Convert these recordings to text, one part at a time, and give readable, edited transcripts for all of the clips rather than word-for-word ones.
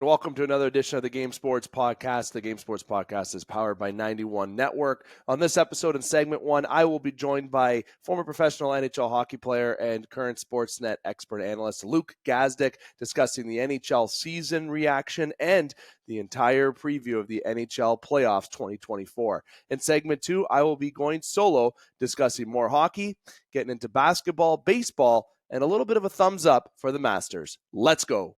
Welcome to another edition of the Game Sports Podcast. The Game Sports Podcast is powered by 91 Network. On this episode in segment 1, I will be joined by former professional NHL hockey player and current Sportsnet expert analyst Luke Gazdic, discussing the NHL season reaction and the entire preview of the NHL Playoffs 2024. In segment 2, I will be going solo, discussing more hockey, getting into basketball, baseball, and a little bit of a thumbs up for the Masters. Let's go.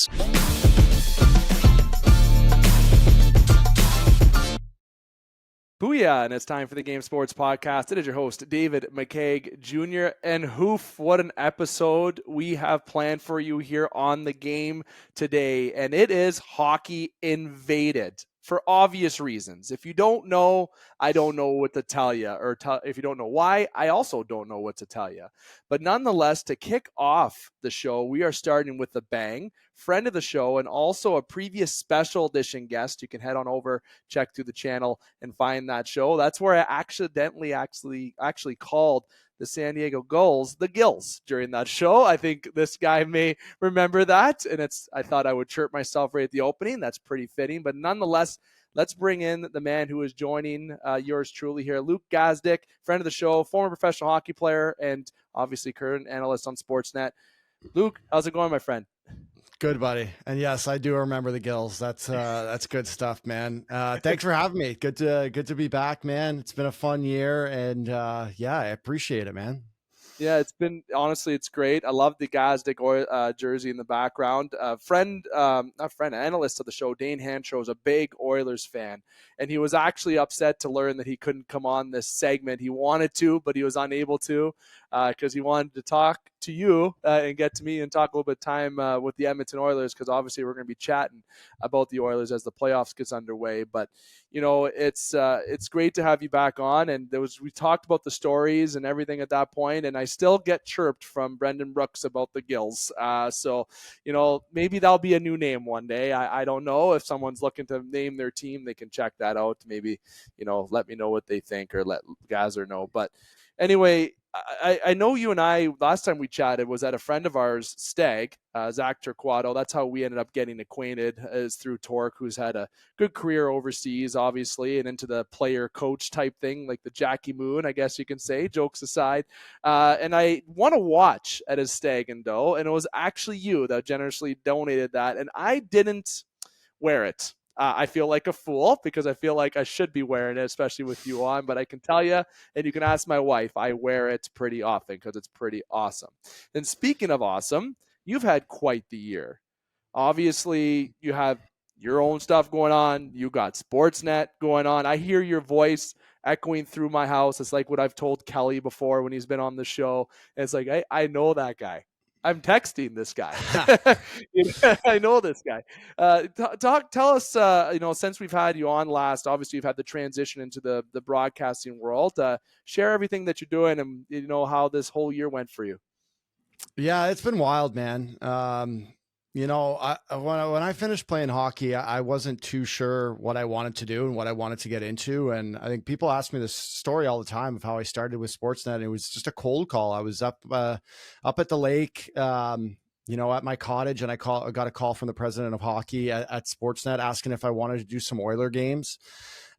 Booyah, and it's time for the Game Sports Podcast. It is your host, David McCaig Jr. And hoof, what an episode we have planned for you here on the game today. And it is Hockey Invaded for obvious reasons. If you don't know, I don't know what to tell you. Or if you don't know why, I also don't know what to tell you. But nonetheless, to kick off the show, we are starting with a bang. Friend of the show and also a previous special edition guest. You can head on over, check through the channel, and find that show. That's where I accidentally actually called the San Diego Gulls the Gills during that show. I think this guy may remember that, and I thought I would chirp myself right at the opening. That's pretty fitting, but nonetheless, let's bring in the man who is joining yours truly here, Luke Gazdic, friend of the show, former professional hockey player, and obviously current analyst on Sportsnet. Luke, how's it going, my friend? Good, buddy. And yes, I do remember the Gills. That's good stuff, man. Thanks for having me. Good to be back, man. It's been a fun year, and yeah, I appreciate it, man. Yeah, honestly, it's great. I love the Gazdic jersey in the background. Analyst of the show, Dane Hanshaw, is a big Oilers fan, and he was actually upset to learn that he couldn't come on this segment. He wanted to, but he was unable to because he wanted to talk to you and get to me and talk a little bit of time with the Edmonton Oilers, because obviously we're going to be chatting about the Oilers as the playoffs gets underway. But it's great to have you back on, and we talked about the stories and everything at that point, and I still get chirped from Brendan Brooks about the Gills. So maybe that'll be a new name one day. I don't know. If someone's looking to name their team, they can check that out. Maybe let me know what they think, or let Gazer know. But anyway, I know you and I, last time we chatted was at a friend of ours, Stag, Zach Turquato. That's how we ended up getting acquainted, is through Torque, who's had a good career overseas, obviously, and into the player coach type thing, like the Jackie Moon, I guess you can say, jokes aside. And I won a watch at his Stag and Doe, and it was actually you that generously donated that, and I didn't wear it. I feel like a fool because I feel like I should be wearing it, especially with you on. But I can tell you, and you can ask my wife, I wear it pretty often because it's pretty awesome. And speaking of awesome, you've had quite the year. Obviously, you have your own stuff going on. You got Sportsnet going on. I hear your voice echoing through my house. It's like what I've told Kelly before when he's been on the show. And it's like, I know that guy. I'm texting this guy. I know this guy. Tell us, since we've had you on last, obviously you've had the transition into the broadcasting world. Share everything that you're doing and how this whole year went for you. Yeah, it's been wild, man. When I finished playing hockey, I wasn't too sure what I wanted to do and what I wanted to get into. And I think people ask me this story all the time of how I started with Sportsnet. And it was just a cold call. I was up at the lake, at my cottage, and I got a call from the president of hockey at Sportsnet asking if I wanted to do some Oiler games.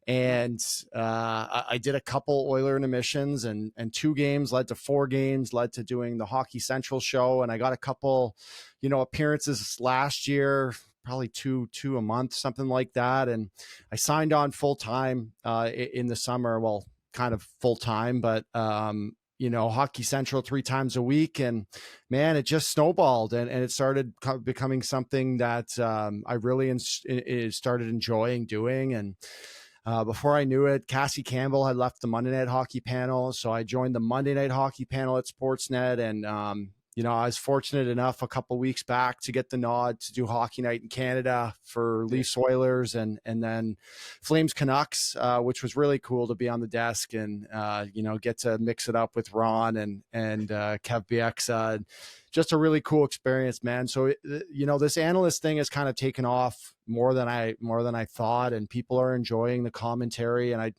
And I did a couple Oiler intermissions, and 2 games led to 4 games, led to doing the Hockey Central show. And I got a couple, appearances last year, probably two a month, something like that. And I signed on full time in the summer. Well, kind of full time, but Hockey Central 3 times a week. And man, it just snowballed, and it started becoming something that I really started enjoying doing. And before I knew it, Cassie Campbell had left the Monday Night Hockey panel. So I joined the Monday Night Hockey panel at Sportsnet. And, I was fortunate enough a couple of weeks back to get the nod to do Hockey Night in Canada for Leafs Oilers and then Flames Canucks, which was really cool to be on the desk and, get to mix it up with Ron and Kev Bieksa. just a really cool experience, man. So, this analyst thing has kind of taken off more than I thought, and people are enjoying the commentary. And I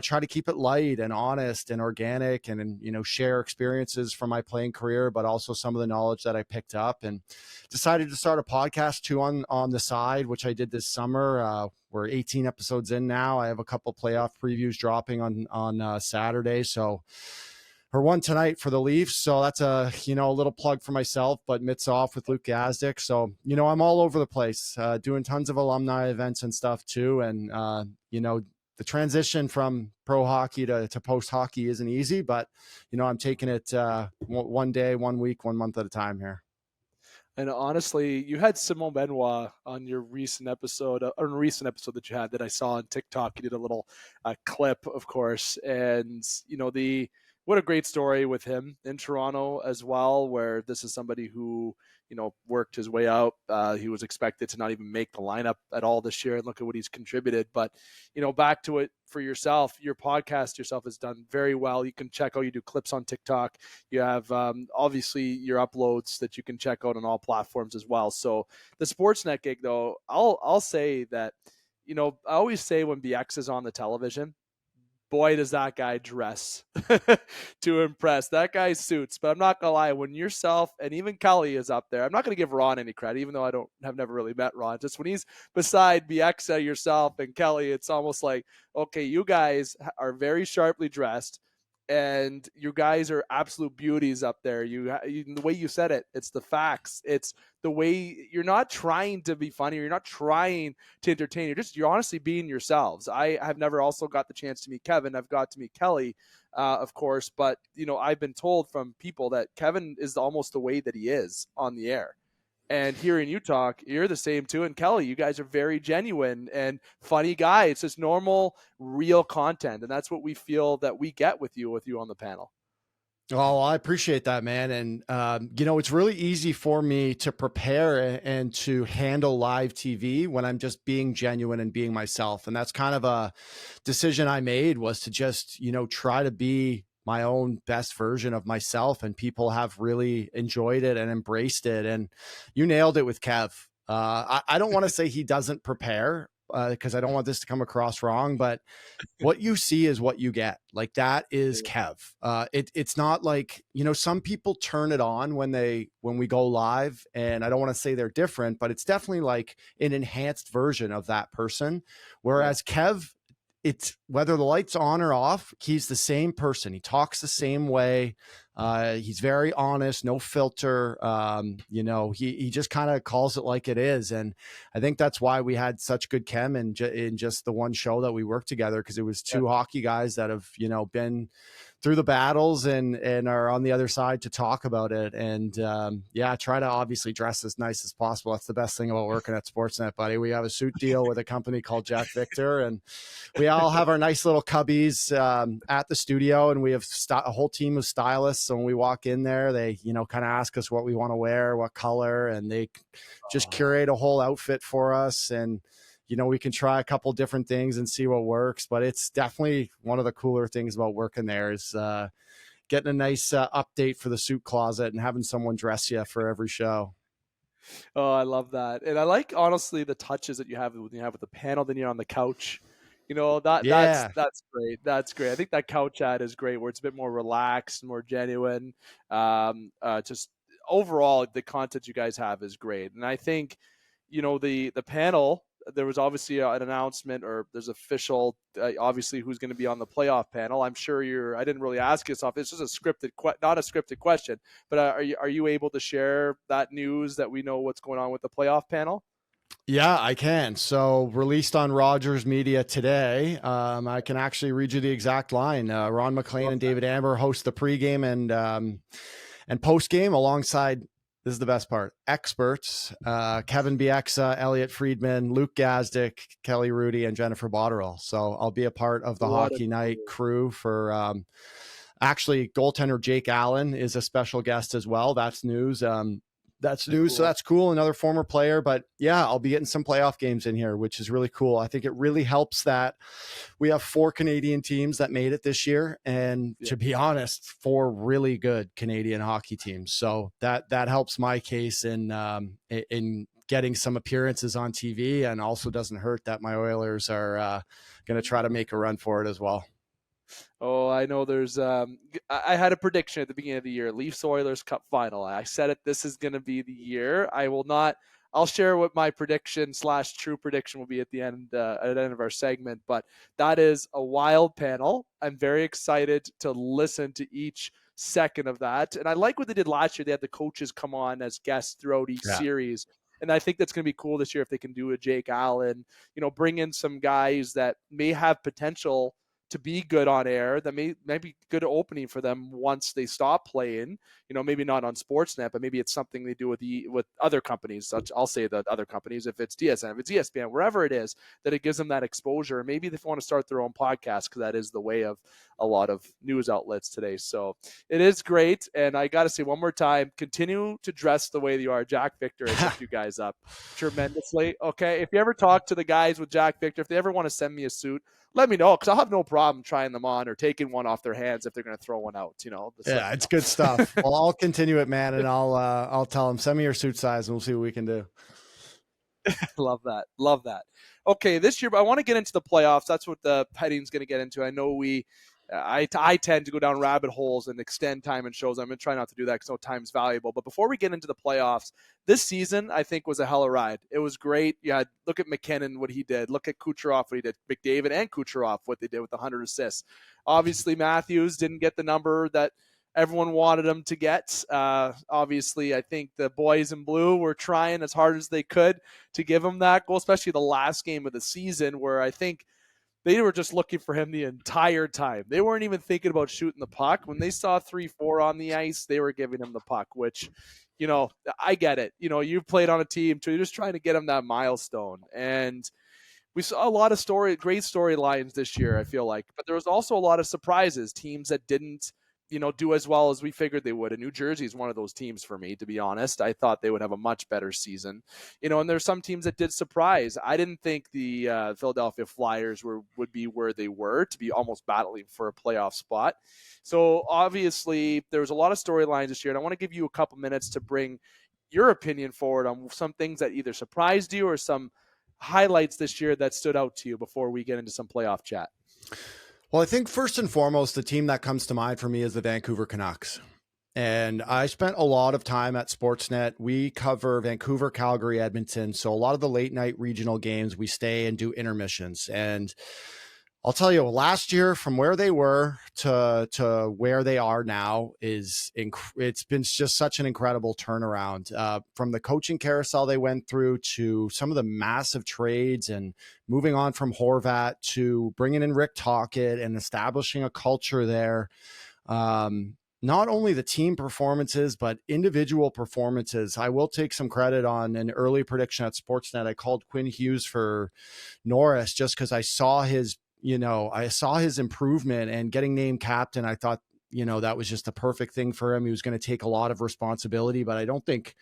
try to keep it light and honest and organic, and share experiences from my playing career, but also some of the knowledge that I picked up, and decided to start a podcast too on the side, which I did this summer. We're 18 episodes in now. I have a couple playoff previews dropping on Saturday. Or one tonight for the Leafs. So that's a little plug for myself, but mitts off with Luke Gazdic. So, I'm all over the place, doing tons of alumni events and stuff too. And, the transition from pro hockey to post hockey isn't easy, but, I'm taking it one day, 1 week, 1 month at a time here. And honestly, you had Simon Benoit on your recent episode that you had that I saw on TikTok. You did a little clip, of course, and what a great story with him in Toronto as well, where this is somebody who, worked his way out. He was expected to not even make the lineup at all this year, and look at what he's contributed. But, back to it for yourself, your podcast yourself has done very well. You can check out, you do clips on TikTok. You have, obviously, your uploads that you can check out on all platforms as well. So the Sportsnet gig, though, I'll say that, I always say when BX is on the television, boy, does that guy dress to impress. That guy suits. But I'm not going to lie, when yourself and even Kelly is up there, I'm not going to give Ron any credit, even though have never really met Ron. Just when he's beside BX, yourself, and Kelly, it's almost like, okay, you guys are very sharply dressed, and you guys are absolute beauties up there. The way you said it, it's the facts. It's the way you're not trying to be funny. You're not trying to entertain. You're honestly being yourselves. I have never also got the chance to meet Kevin. I've got to meet Kelly, of course, but I've been told from people that Kevin is almost the way that he is on the air. And hearing you talk, you're the same too. And Kelly, you guys are very genuine and funny guy. It's just normal, real content. And that's what we feel that we get with you on the panel. Oh, I appreciate that, man. And, it's really easy for me to prepare and to handle live TV when I'm just being genuine and being myself. And that's kind of a decision I made, was to just, try to be my own best version of myself, and people have really enjoyed it and embraced it. And you nailed it with Kev. I don't want to say he doesn't prepare, because I don't want this to come across wrong, but what you see is what you get. Like, that is Kev. It's not like, some people turn it on when we go live, and I don't want to say they're different, but it's definitely like an enhanced version of that person. Whereas Kev, it's whether the light's on or off, he's the same person. He talks the same way. He's very honest, no filter. He just kind of calls it like it is. And I think that's why we had such good chem in just the one show that we worked together, because it was two hockey guys that have, been through the battles and are on the other side to talk about it. And try to obviously dress as nice as possible. That's the best thing about working at Sportsnet, buddy. We have a suit deal with a company called Jack Victor, and we all have our nice little cubbies at the studio, and we have a whole team of stylists. So when we walk in there, they, kind of ask us what we want to wear, what color, and they just curate a whole outfit for us. And, we can try a couple different things and see what works, but it's definitely one of the cooler things about working there is getting a nice update for the suit closet and having someone dress you for every show. Oh, I love that. And I like, honestly, the touches that you have when you have with the panel, then you're on the couch. That's great. That's great. I think that couch ad is great, where it's a bit more relaxed, more genuine. Just overall, the content you guys have is great. And I think, the panel, there was obviously an announcement, or there's official, obviously, who's going to be on the playoff panel. I'm sure I didn't really ask this off. It's just not a scripted question, but are you able to share that news that we know what's going on with the playoff panel? Yeah, I can. So, released on Rogers Media today. I can actually read you the exact line. Ron McLean and David Amber host the pregame and postgame alongside, this is the best part, experts, Kevin Bieksa, Elliot Friedman, Luke Gazdic, Kelly Rudy, and Jennifer Botterill. So I'll be a part of the Hockey Night crew for, actually, goaltender Jake Allen is a special guest as well. That's news. that's new. Cool. So that's cool. Another former player, but yeah, I'll be getting some playoff games in here, which is really cool. I think it really helps that we have 4 Canadian teams that made it this year. And Yeah. to be honest, 4 really good Canadian hockey teams. So that helps my case in getting some appearances on TV, and also doesn't hurt that my Oilers are going to try to make a run for it as well. Oh, I know there's I had a prediction at the beginning of the year, Leafs Oilers Cup final. I said it, this is going to be the year. I'll share what my prediction / true prediction will be at the end of our segment, but that is a wild panel. I'm very excited to listen to each second of that. And I like what they did last year. They had the coaches come on as guests throughout each series. And I think that's going to be cool this year if they can do a Jake Allen, bring in some guys that may have potential to be good on air, that may be good opening for them once they stop playing. Maybe not on Sportsnet, but maybe it's something they do with other companies. I'll say the other companies, if it's DSN, if it's ESPN, wherever it is, that it gives them that exposure. Maybe they want to start their own podcast, because that is the way of a lot of news outlets today. So it is great. And I got to say one more time, continue to dress the way you are. Jack Victor has hooked you guys up tremendously. Okay. If you ever talk to the guys with Jack Victor, if they ever want to send me a suit, let me know, because I'll have no problem trying them on or taking one off their hands if they're going to throw one out. Yeah, it's good stuff. Well, I'll continue it, man, and I'll tell them, send me your suit size, and we'll see what we can do. Love that. Okay, this year I want to get into the playoffs. That's what the heading's going to get into. I know I tend to go down rabbit holes and extend time and shows. I'm going to try not to do that because no time's valuable. But before we get into the playoffs, this season I think was a hell of a ride. It was great. Yeah, look at McKinnon, what he did. Look at Kucherov, what he did. McDavid and Kucherov, what they did with 100 assists. Obviously, Matthews didn't get the number that everyone wanted him to get. Obviously, I think the boys in blue were trying as hard as they could to give him that goal, especially the last game of the season, where I think they were just looking for him the entire time. They weren't even thinking about shooting the puck. When they saw 3-4 on the ice, they were giving him the puck, which, I get it. You've played on a team too. You're just trying to get him that milestone. And we saw a lot of great storylines this year, I feel like. But there was also a lot of surprises, teams that didn't do as well as we figured they would. And New Jersey is one of those teams for me, to be honest. I thought they would have a much better season. And there's some teams that did surprise. I didn't think the Philadelphia Flyers would be where they were, to be almost battling for a playoff spot. So obviously there was a lot of storylines this year, and I want to give you a couple minutes to bring your opinion forward on some things that either surprised you or some highlights this year that stood out to you before we get into some playoff chat. Well, I think first and foremost, the team that comes to mind for me is the Vancouver Canucks. And I spent a lot of time at Sportsnet. We cover Vancouver, Calgary, Edmonton. So a lot of the late night regional games, we stay and do intermissions. And I'll tell you, last year from where they were to where they are now it's been just such an incredible turnaround. From the coaching carousel they went through to some of the massive trades and moving on from Horvat to bringing in Rick Tocchet and establishing a culture there. Not only the team performances, but individual performances. I will take some credit on an early prediction at Sportsnet. I called Quinn Hughes for Norris just because I saw his improvement and getting named captain. I thought, that was just the perfect thing for him. He was going to take a lot of responsibility, but I don't think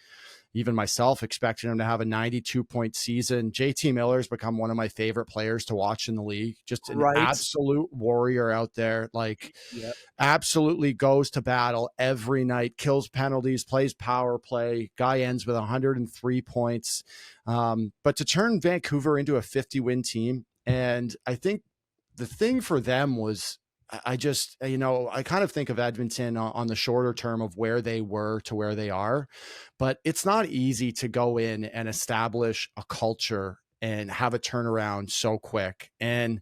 even myself expected him to have a 92-point season. JT Miller's become one of my favorite players to watch in the league. Just an absolute warrior out there. Absolutely goes to battle every night, kills penalties, plays power play. Guy ends with 103 points. But to turn Vancouver into a 50-win team, and I think the thing for them was, I kind of think of Edmonton on the shorter term of where they were to where they are, but it's not easy to go in and establish a culture and have a turnaround so quick. And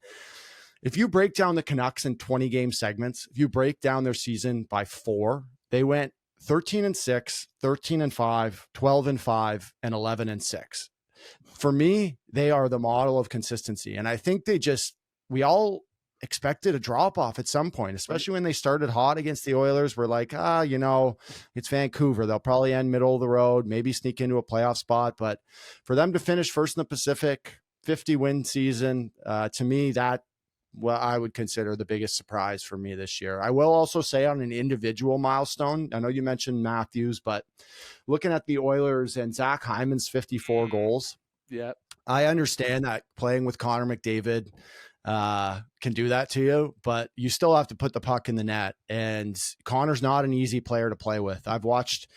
if you break down the Canucks in 20 game segments, if you break down their season by 4, they went 13-6, 13-5, 12-5, and 11-6. For me, they are the model of consistency. And I think we all expected a drop off at some point, especially when they started hot against the Oilers. We're like, it's Vancouver. They'll probably end middle of the road, maybe sneak into a playoff spot. But for them to finish first in the Pacific, 50-win season, to me, that what I would consider the biggest surprise for me this year. I will also say on an individual milestone, I know you mentioned Matthews, but looking at the Oilers and Zach Hyman's 54 goals, Yeah. I understand that playing with Connor McDavid can do that to you, but you still have to put the puck in the net. And Connor's not an easy player to play with. I've watched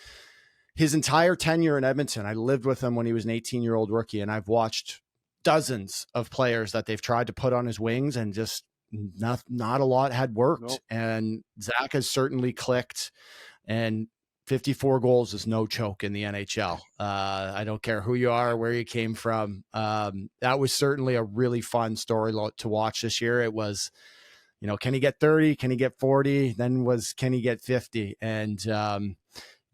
his entire tenure in Edmonton. I lived with him when he was an 18-year-old rookie, and I've watched dozens of players that they've tried to put on his wings, and just not a lot had worked. Nope. And Zach has certainly clicked, and 54 goals is no joke in the NHL. I don't care who you are, where you came from. That was certainly a really fun story to watch this year. It was, can he get 30? Can he get 40? Then can he get 50? And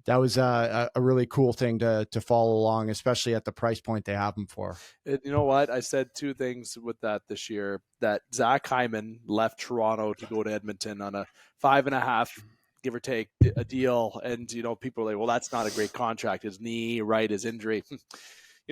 that was a really cool thing to follow along, especially at the price point they have him for. You know what? I said two things with that this year, that Zach Hyman left Toronto to go to Edmonton on a 5.5, give or take, a deal. And, people are like, well, that's not a great contract. His knee, right, his injury.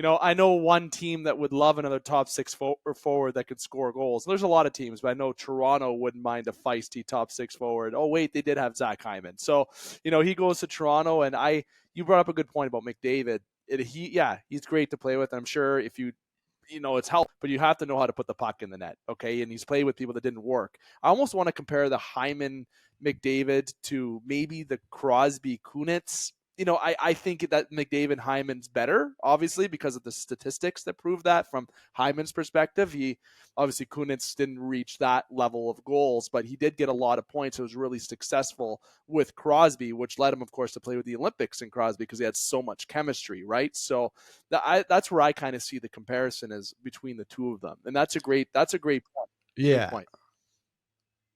I know one team that would love another top 6 forward that could score goals. There's a lot of teams, but I know Toronto wouldn't mind a feisty top 6 forward. Oh, wait, they did have Zach Hyman. So, he goes to Toronto, and you brought up a good point about McDavid. He's great to play with. I'm sure if it's help, but you have to know how to put the puck in the net, okay? And he's played with people that didn't work. I almost want to compare the Hyman McDavid to maybe the Crosby Kunitz. I think that McDavid Hyman's better, obviously, because of the statistics that prove that from Hyman's perspective. Obviously, Kunitz didn't reach that level of goals, but he did get a lot of points. It was really successful with Crosby, which led him, of course, to play with the Olympics in Crosby because he had so much chemistry, right? So that's where I kind of see the comparison is between the two of them. And that's a great point. Yeah. Great point.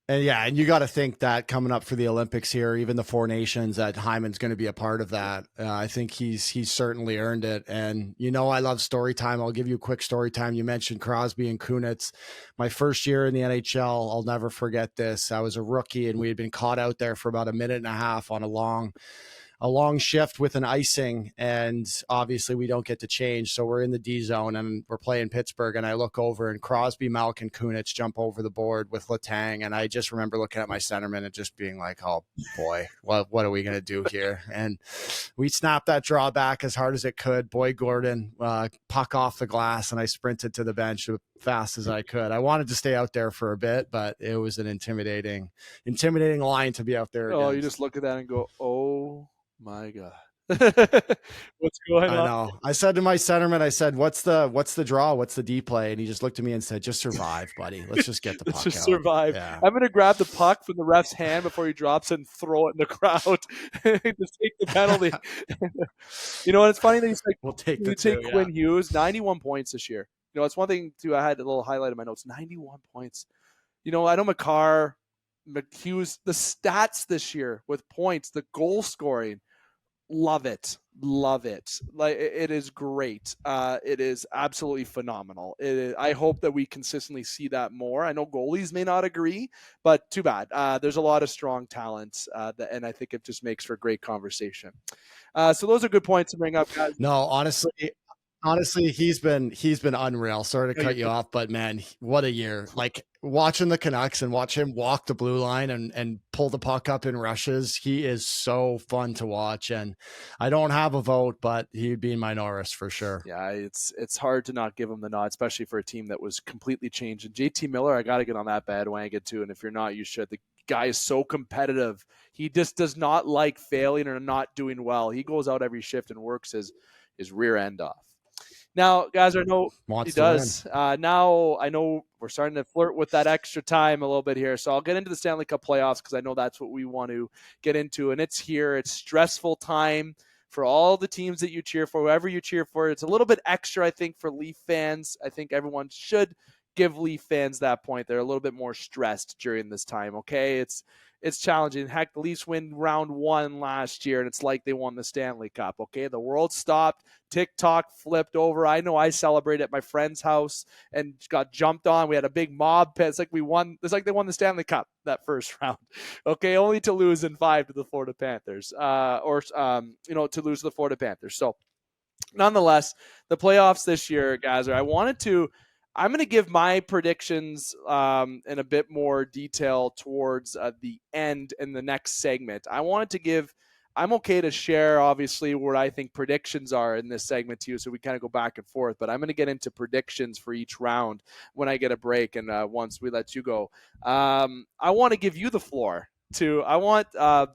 And you got to think that coming up for the Olympics here, even the Four Nations, that Hyman's going to be a part of that. I think he's certainly earned it. And, I love story time. I'll give you a quick story time. You mentioned Crosby and Kunitz. My first year in the NHL, I'll never forget this. I was a rookie, and we had been caught out there for about a minute and a half on a long shift with an icing, and obviously we don't get to change. So we're in the D zone and we're playing Pittsburgh, and I look over and Crosby, Malk, and Kunitz jump over the board with Letang. And I just remember looking at my centerman and just being like, oh boy, what are we going to do here? And we snapped that draw back as hard as it could. Boy Gordon, puck off the glass, and I sprinted to the bench as fast as I could. I wanted to stay out there for a bit, but it was an intimidating line to be out there against. You just look at that and go, oh my God. What's going on? I know. I said to my centerman, I said, what's the draw? What's the D play? And he just looked at me and said, just survive, buddy. Let's just get the puck just out. Survive. Yeah. I'm going to grab the puck from the ref's hand before he drops it and throw it in the crowd to take the penalty. It's funny that he's like, we'll take Quinn Hughes, 91 points this year. It's one thing too. I had a little highlight in my notes, 91 points. I know McCarr, Hughes, the stats this year with points, the goal scoring, love it. Like, it is great. It is absolutely phenomenal. I hope that we consistently see that more. I know goalies may not agree, but too bad. There's a lot of strong talents, and I think it just makes for great conversation. So those are good points to bring up, guys. No, honestly, he's been unreal. Sorry to cut you off, but man, what a year. Like, watching the Canucks and watch him walk the blue line and pull the puck up in rushes. He is so fun to watch. And I don't have a vote, but he'd be my Norris for sure. Yeah, it's hard to not give him the nod, especially for a team that was completely changed. And JT Miller, I got to get on that bandwagon too. And if you're not, you should. The guy is so competitive. He just does not like failing or not doing well. He goes out every shift and works his rear end off. Now, guys, I know he does. Now, I know we're starting to flirt with that extra time a little bit here. So I'll get into the Stanley Cup playoffs because I know that's what we want to get into. And it's here. It's stressful time for all the teams that you cheer for, whoever you cheer for. It's a little bit extra, I think, for Leaf fans. I think everyone should give Leaf fans that point. They're a little bit more stressed during this time, okay? It's challenging. Heck, the Leafs win round 1 last year, and it's like they won the Stanley Cup, okay? The world stopped. TikTok flipped over. I know I celebrated at my friend's house and got jumped on. We had a big mob pit. It's like they won the Stanley Cup that first round, okay? Only to lose in 5 to the Florida Panthers, to lose to the Florida Panthers. So, nonetheless, the playoffs this year, guys, I wanted to I'm going to give my predictions in a bit more detail towards the end in the next segment. I'm okay to share, obviously, what I think predictions are in this segment too, so we kind of go back and forth. But I'm going to get into predictions for each round when I get a break and once we let you go. I want to give you the floor. I want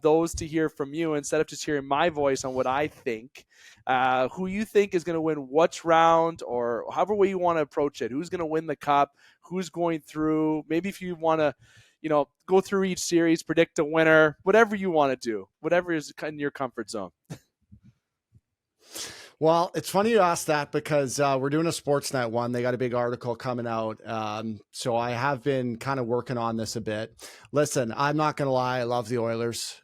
those to hear from you instead of just hearing my voice on what I think. Who you think is going to win which round, or however way you want to approach it. Who's going to win the cup? Who's going through? Maybe if you want to, go through each series, predict a winner, whatever you want to do, whatever is in your comfort zone. Well, it's funny you ask that because we're doing a Sportsnet one. They got a big article coming out. So I have been kind of working on this a bit. Listen, I'm not going to lie. I love the Oilers.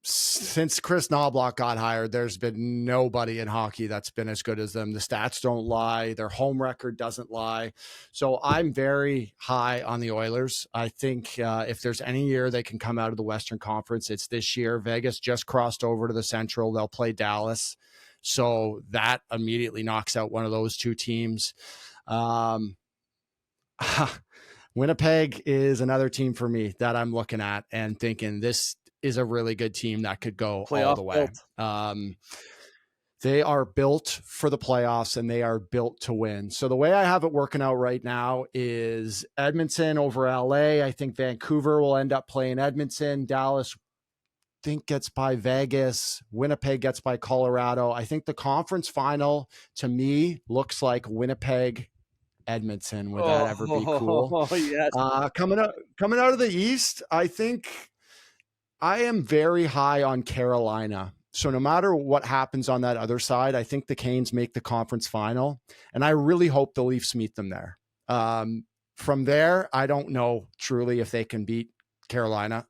Since Chris Knobloch got hired, there's been nobody in hockey that's been as good as them. The stats don't lie. Their home record doesn't lie. So I'm very high on the Oilers. I think if there's any year they can come out of the Western Conference, it's this year. Vegas just crossed over to the Central. They'll play Dallas. So that immediately knocks out one of those two teams. Winnipeg is another team for me that I'm looking at and thinking this is a really good team that could go all the way. They are built for the playoffs and they are built to win. So the way I have it working out right now is Edmonton over LA. I think Vancouver will end up playing Edmonton. Dallas, think gets by Vegas. Winnipeg gets by Colorado. I think the conference final to me looks like Winnipeg, Edmonton. Would that ever be cool? Yes. Coming out of the East, I think I am very high on Carolina. So no matter what happens on that other side, I think the Canes make the conference final. And I really hope the Leafs meet them there. From there, I don't know truly if they can beat Carolina.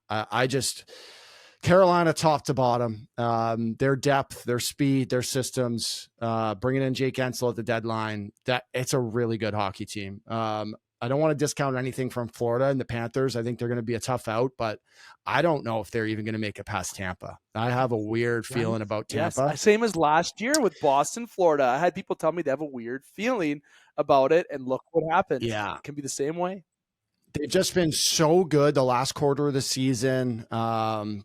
Carolina top to bottom, their depth, their speed, their systems, bringing in Jake Ensel at the deadline, that it's a really good hockey team. I don't want to discount anything from Florida and the Panthers. I think they're going to be a tough out, but I don't know if they're even going to make it past Tampa. I have a weird feeling about Tampa. Yes, same as last year with Boston, Florida. I had people tell me they have a weird feeling about it, and look what happened. Yeah. It can be the same way. They've just been so good the last quarter of the season. Playoff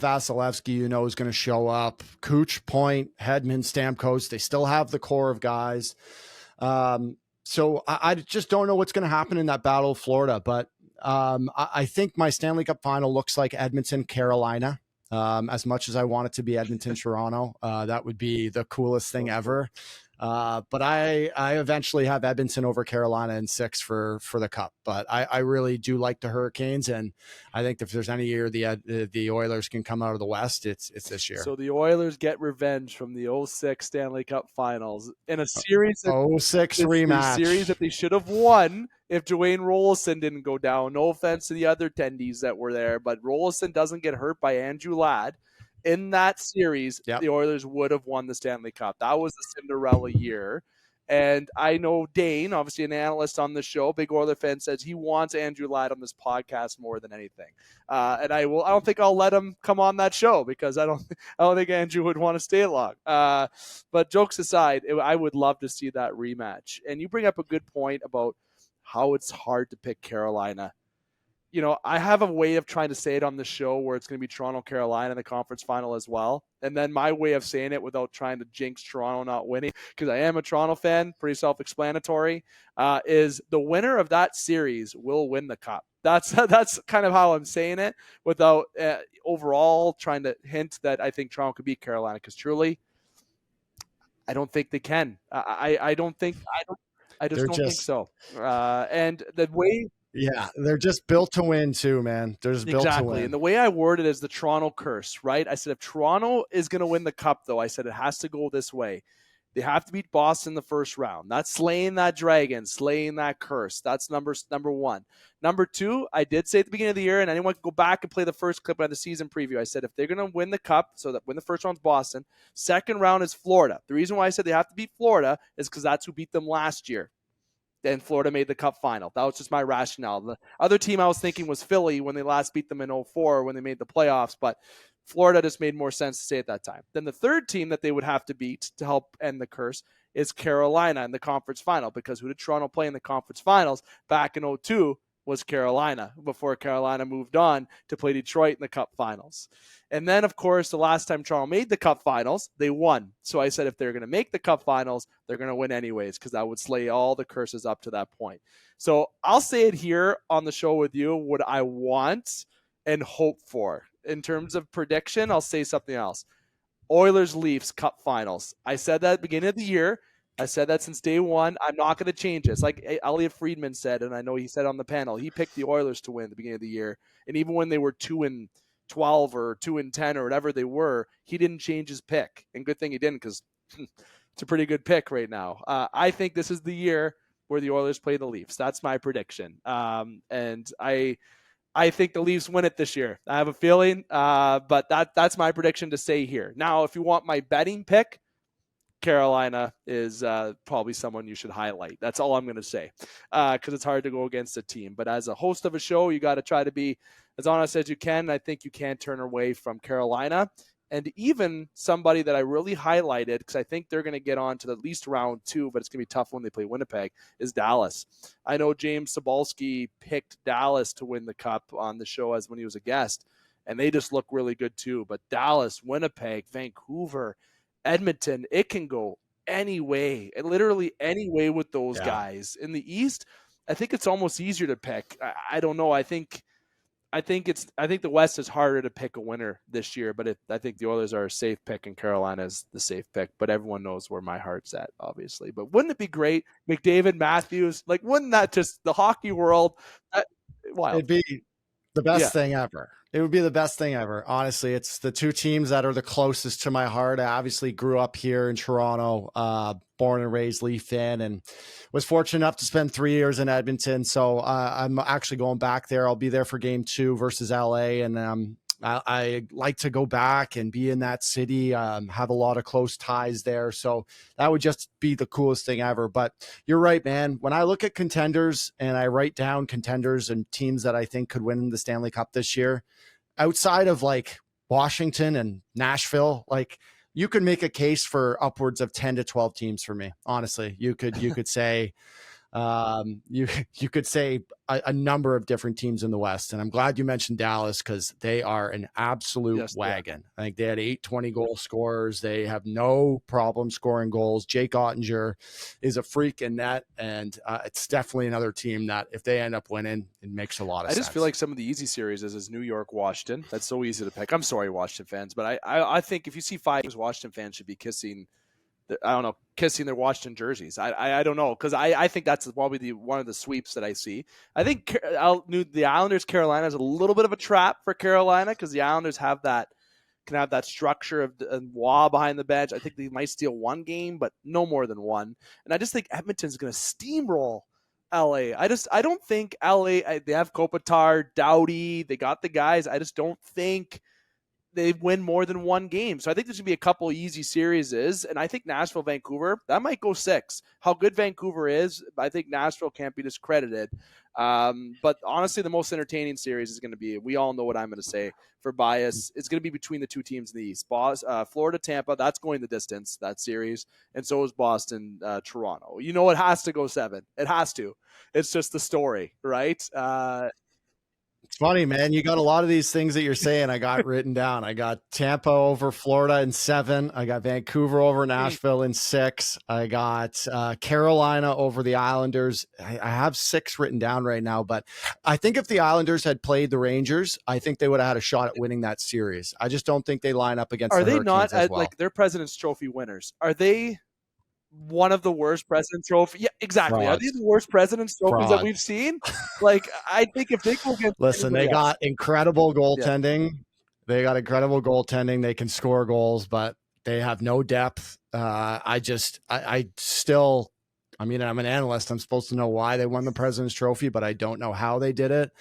Vasilevsky, is going to show up. Cooch, Point, Hedman, Stamkos, they still have the core of guys. So I just don't know what's going to happen in that Battle of Florida. But I think my Stanley Cup final looks like Edmonton, Carolina. As much as I want it to be Edmonton, Toronto, that would be the coolest thing ever. But I eventually have Edmonton over Carolina in 6 for the Cup. But I really do like the Hurricanes, and I think if there's any year the Oilers can come out of the West, it's this year. So the Oilers get revenge from the 06 Stanley Cup Finals in a series. 06 rematch. A series that they should have won if Dwayne Rolison didn't go down. No offense to the other attendees that were there, but Rolison doesn't get hurt by Andrew Ladd. In that series, The Oilers would have won the Stanley Cup. That was the Cinderella year. And I know Dane, obviously an analyst on the show, big Oiler fan, says he wants Andrew Ladd on this podcast more than anything. And I don't think I'll let him come on that show because I don't think Andrew would want to stay long. But jokes aside, I would love to see that rematch. And you bring up a good point about how it's hard to pick Carolina. I have a way of trying to say it on the show where it's going to be Toronto, Carolina in the conference final as well. And then my way of saying it without trying to jinx Toronto not winning, because I am a Toronto fan, pretty self-explanatory, is the winner of that series will win the Cup. That's kind of how I'm saying it without overall trying to hint that I think Toronto could beat Carolina, because truly, I don't think they can. I just don't think so. And the way... Yeah, they're just built to win too, man. They're just built to win. And the way I worded it is the Toronto curse, right? I said if Toronto is going to win the Cup, though, I said it has to go this way. They have to beat Boston in the first round. That's slaying that dragon, slaying that curse. That's number one. Number 2, I did say at the beginning of the year, and anyone can go back and play the first clip of the season preview. I said if they're going to win the Cup, so that win the first round's Boston, second round is Florida. The reason why I said they have to beat Florida is because that's who beat them last year. Then Florida made the Cup final. That was just my rationale. The other team I was thinking was Philly when they last beat them in 2004 when they made the playoffs, but Florida just made more sense to say at that time. Then the third team that they would have to beat to help end the curse is Carolina in the conference final, because who did Toronto play in the conference finals back in 2002? Was Carolina, before Carolina moved on to play Detroit in the Cup finals. And then, of course, the last time Toronto made the Cup finals, they won. So I said if they're going to make the Cup finals, they're going to win anyways, because that would slay all the curses up to that point. So I'll say it here on the show with you, what I want and hope for. In terms of prediction, I'll say something else. Oilers-Leafs Cup finals. I said that at the beginning of the year. I said that since day one. I'm not going to change it. It's like Elliot Friedman said, and I know he said on the panel, he picked the Oilers to win at the beginning of the year. And even when they were 2-12 or 2-10 or whatever they were, he didn't change his pick. And good thing he didn't, because it's a pretty good pick right now. I think this is the year where the Oilers play the Leafs. That's my prediction. And I think the Leafs win it this year. I have a feeling, but that's my prediction to say here. Now, if you want my betting pick, Carolina is probably someone you should highlight. That's all I'm going to say, because it's hard to go against a team. But as a host of a show, you got to try to be as honest as you can. I think you can't turn away from Carolina. And even somebody that I really highlighted, because I think they're going to get on to at least round 2, but it's going to be tough when they play Winnipeg, is Dallas. I know James Sobalski picked Dallas to win the Cup on the show as when he was a guest, and they just look really good too. But Dallas, Winnipeg, Vancouver, Edmonton, it can go any way, literally any way with those guys. In the East, I think it's almost easier to pick. I don't know. I think the West is harder to pick a winner this year, but I think the Oilers are a safe pick and Carolina is the safe pick. But everyone knows where my heart's at, obviously. But wouldn't it be great, McDavid, Matthews? Like, wouldn't that just the hockey world? Wild. It'd be the best thing ever. It would be the best thing ever. Honestly, it's the two teams that are the closest to my heart. I obviously grew up here in Toronto, born and raised Leaf fan, and was fortunate enough to spend 3 years in Edmonton. So I'm actually going back there. I'll be there for game 2 versus LA. And I like to go back and be in that city, have a lot of close ties there. So that would just be the coolest thing ever. But you're right, man. When I look at contenders and I write down contenders and teams that I think could win the Stanley Cup this year, outside of like Washington and Nashville, like you could make a case for upwards of 10 to 12 teams for me. Honestly, you could say, you could say a number of different teams in the West. And I'm glad you mentioned Dallas, because they are an absolute wagon. I think they had 8 20-goal scorers. They have no problem scoring goals. Jake Ottinger is a freak in net. And it's definitely another team that if they end up winning, it makes a lot of sense. I just feel like some of the easy series is New York, Washington. That's so easy to pick. I'm sorry, Washington fans, but I think if you see 5 years, Washington fans should be kissing their Washington jerseys. I don't know, because I think that's probably one of the sweeps that I see. I think the Islanders, Carolina is a little bit of a trap for Carolina, because the Islanders can have that structure of Waugh behind the bench. I think they might steal one game, but no more than one. And I just think Edmonton's going to steamroll LA. I don't think LA. They have Kopitar, Doughty. They got the guys. I just don't think they win more than one game. So I think there's going to be a couple easy series, and I think Nashville, Vancouver, that might go 6. How good Vancouver is, I think Nashville can't be discredited. But honestly, the most entertaining series is going to be, we all know what I'm going to say for bias, it's going to be between the 2 teams in the East. Florida, Tampa, that's going the distance, that series. And so is Boston, Toronto. You know, it has to go 7. It has to. It's just the story, right? It's funny, man. You got a lot of these things that you're saying I got written down. I got Tampa over Florida in 7. I got Vancouver over Nashville in 6. I got Carolina over the Islanders. I have 6 written down right now, but I think if the Islanders had played the Rangers, I think they would have had a shot at winning that series. I just don't think they line up against the Hurricanes not as well. Like they're President's Trophy winners? Are they one of the worst President's Trophy? Yeah, exactly. Frauds. Are these the worst President's Trophies that we've seen? Like, I think if they go against they got incredible goaltending. Yeah. They got incredible goaltending. They can score goals, but they have no depth. I mean, I'm an analyst. I'm supposed to know why they won the President's Trophy, but I don't know how they did it.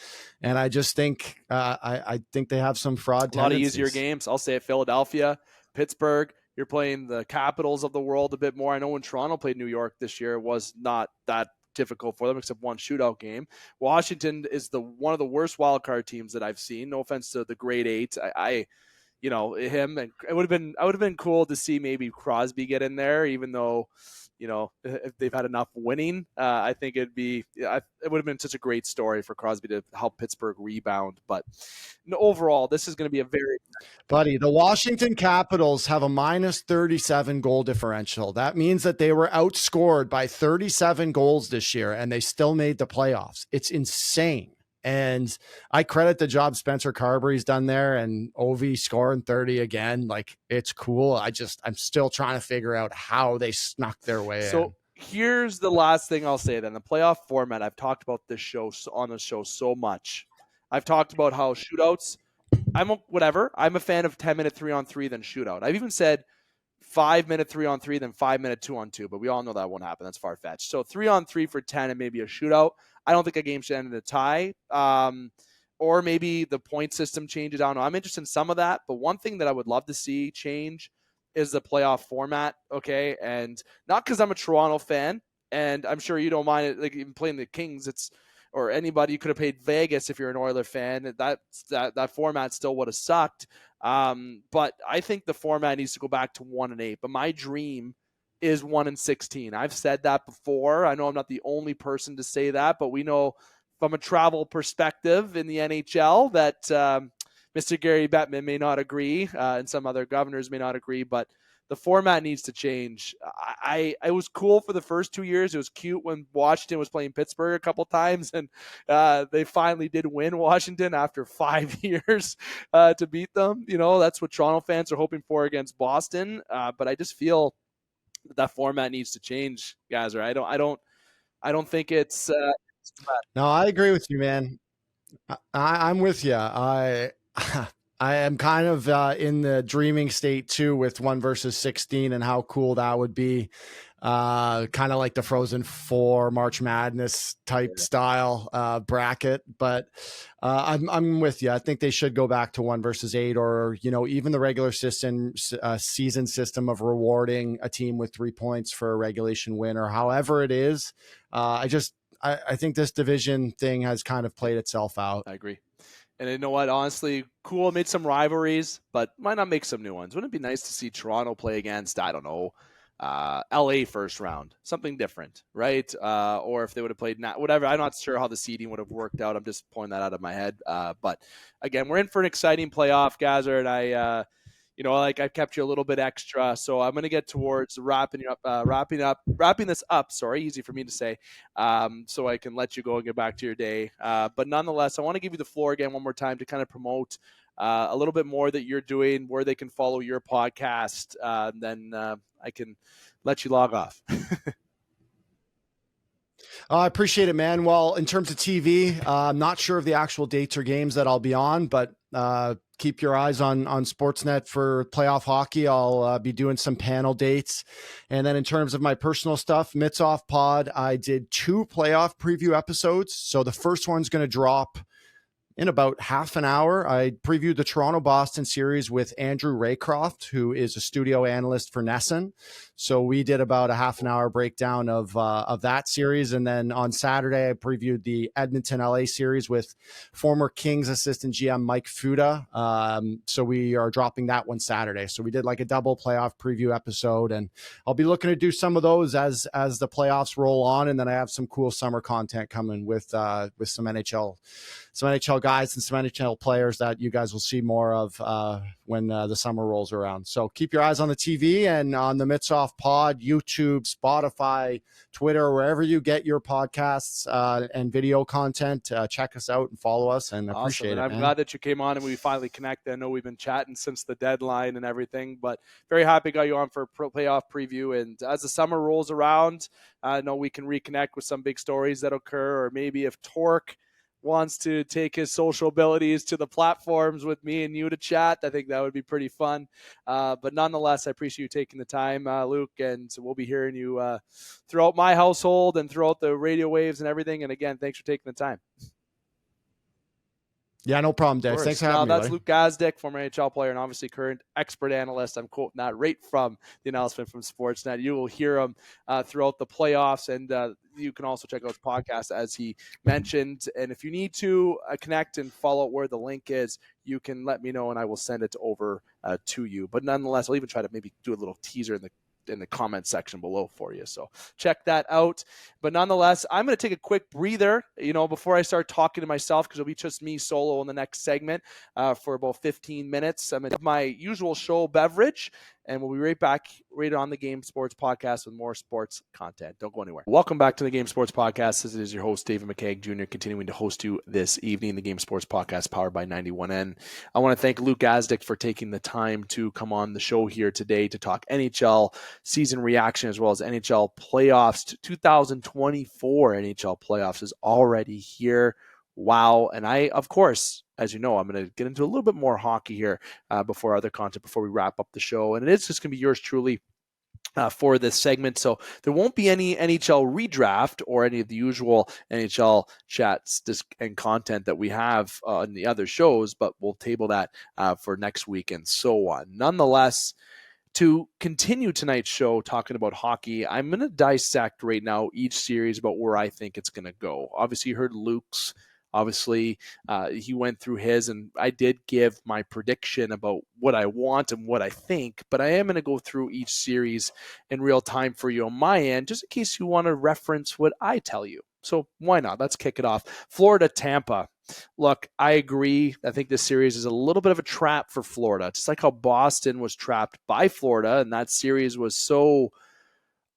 And I just think, I think they have some fraud tendencies. A lot of easier games. I'll say it, Philadelphia, Pittsburgh. You're playing the capitals of the world a bit more. I know when Toronto played New York this year, it was not that difficult for them except one shootout game. Washington is one of the worst wild card teams that I've seen. No offense to the grade 8. him, and I would have been cool to see maybe Crosby get in there, even though, if they've had enough winning, I think it would have been such a great story for Crosby to help Pittsburgh rebound. But overall, this is going to be a very Buddy, the Washington Capitals have a minus 37 goal differential. That means that they were outscored by 37 goals this year, and they still made the playoffs. It's insane. And I credit the job Spencer Carberry's done there, and Ovi scoring 30 again. Like, it's cool. I'm still trying to figure out how they snuck their way in. Here's the last thing I'll say then. The playoff format, I've talked about this show on the show so much. I've talked about how shootouts, I'm a fan of 10-minute 3-on-3 than shootout. I've even said 5-minute 3-on-3 than 5-minute 2-on-2, but we all know that won't happen. That's far-fetched. So 3-on-3 for 10 and maybe a shootout. I don't think a game should end in a tie. Or maybe the point system changes. I don't know. I'm interested in some of that. But one thing that I would love to see change is the playoff format. Okay. And not because I'm a Toronto fan, and I'm sure you don't mind it, like even playing the Kings, or anybody, you could have paid Vegas if you're an Oiler fan. That format still would have sucked. But I think the format needs to go back to 1-8. But my dream is 1-16. I've said that before. I know I'm not the only person to say that, but we know from a travel perspective in the NHL that Mr. Gary Bettman may not agree, and some other governors may not agree, but the format needs to change. I was cool for the first 2 years. It was cute when Washington was playing Pittsburgh a couple times, and they finally did win Washington after 5 years to beat them. That's what Toronto fans are hoping for against Boston. But I just feel that format needs to change, guys. Or I don't think it's. No, I agree with you, man. I'm with you. I am kind of in the dreaming state too with 1 versus 16 and how cool that would be. Kind of like the Frozen Four March Madness type style bracket, but I'm with you. I think they should go back to 1 versus 8, or even the regular season system of rewarding a team with 3 points for a regulation win, or however it is. I think this division thing has kind of played itself out. I agree. And you know what? Honestly, cool. Made some rivalries, but why not make some new ones? Wouldn't it be nice to see Toronto play against, I don't know, LA first round, something different, right? Or if they would have played whatever. I'm not sure how the seeding would have worked out. I'm just pulling that out of my head. But again, we're in for an exciting playoff, Gazzer, and I've kept you a little bit extra, so I'm going to get towards wrapping this up. Sorry, easy for me to say, so I can let you go and get back to your day. But nonetheless, I want to give you the floor again one more time to kind of promote a little bit more that you're doing, where they can follow your podcast. Then I can let you log off. I appreciate it, man. Well, in terms of TV, I'm not sure of the actual dates or games that I'll be on, but keep your eyes on Sportsnet for playoff hockey. I'll be doing some panel dates. And then in terms of my personal stuff, Mitts Off Pod, I did 2 playoff preview episodes. So the first one's going to drop in about half an hour. I previewed the Toronto-Boston series with Andrew Raycroft, who is a studio analyst for NESN. So we did about a half an hour breakdown of that series. And then on Saturday, I previewed the Edmonton LA series with former Kings assistant GM Mike Fuda. So we are dropping that one Saturday. So we did like a double playoff preview episode, and I'll be looking to do some of those as the playoffs roll on. And then I have some cool summer content coming with some NHL guys and some NHL players that you guys will see more of when the summer rolls around. So keep your eyes on the TV and on the Mitts Off Pod, YouTube, Spotify, Twitter, wherever you get your podcasts and video content. Check us out and follow us, and awesome. Appreciate it. I'm glad that you came on and we finally connected. I know we've been chatting since the deadline and everything, but very happy got you on for a playoff preview. And as the summer rolls around, I know we can reconnect with some big stories that occur, or maybe if Torque wants to take his social abilities to the platforms with me and you to chat, I think that would be pretty fun. But nonetheless, I appreciate you taking the time, Luke, and so we'll be hearing you throughout my household and throughout the radio waves and everything. And again, thanks for taking the time. Yeah, no problem, Dex. Thanks for having me, That's buddy. Luke Gazdic, former NHL player and obviously current expert analyst. I'm quoting that right from the announcement from Sportsnet. You will hear him throughout the playoffs, and you can also check out his podcast as he mentioned. And if you need to connect and follow where the link is, you can let me know and I will send it over to you. But nonetheless, I'll even try to maybe do a little teaser in the comment section below for you. So check that out. But nonetheless, I'm going to take a quick breather, before I start talking to myself, because it'll be just me solo in the next segment for about 15 minutes. I'm going to have my usual show beverage, and we'll be right back right on the Game Sports Podcast with more sports content. Don't go anywhere. Welcome back to the Game Sports Podcast. This is your host, David McCaig Jr., continuing to host you this evening, the Game Sports Podcast powered by 91N. I want to thank Luke Gazdic for taking the time to come on the show here today to talk NHL season reaction as well as NHL playoffs. 2024 NHL playoffs is already here. Wow. And I, of course, as you know, I'm going to get into a little bit more hockey here before other content, before we wrap up the show. And it is just going to be yours truly for this segment. So there won't be any NHL redraft or any of the usual NHL chats and content that we have on the other shows, but we'll table that for next week and so on. Nonetheless, to continue tonight's show talking about hockey, I'm going to dissect right now each series about where I think it's going to go. Obviously, you heard Luke's. Obviously, he went through his, and I did give my prediction about what I want and what I think, but I am going to go through each series in real time for you on my end, just in case you want to reference what I tell you. So why not? Let's kick it off. Florida, Tampa. Look, I agree. I think this series is a little bit of a trap for Florida, just like how Boston was trapped by Florida, and that series was so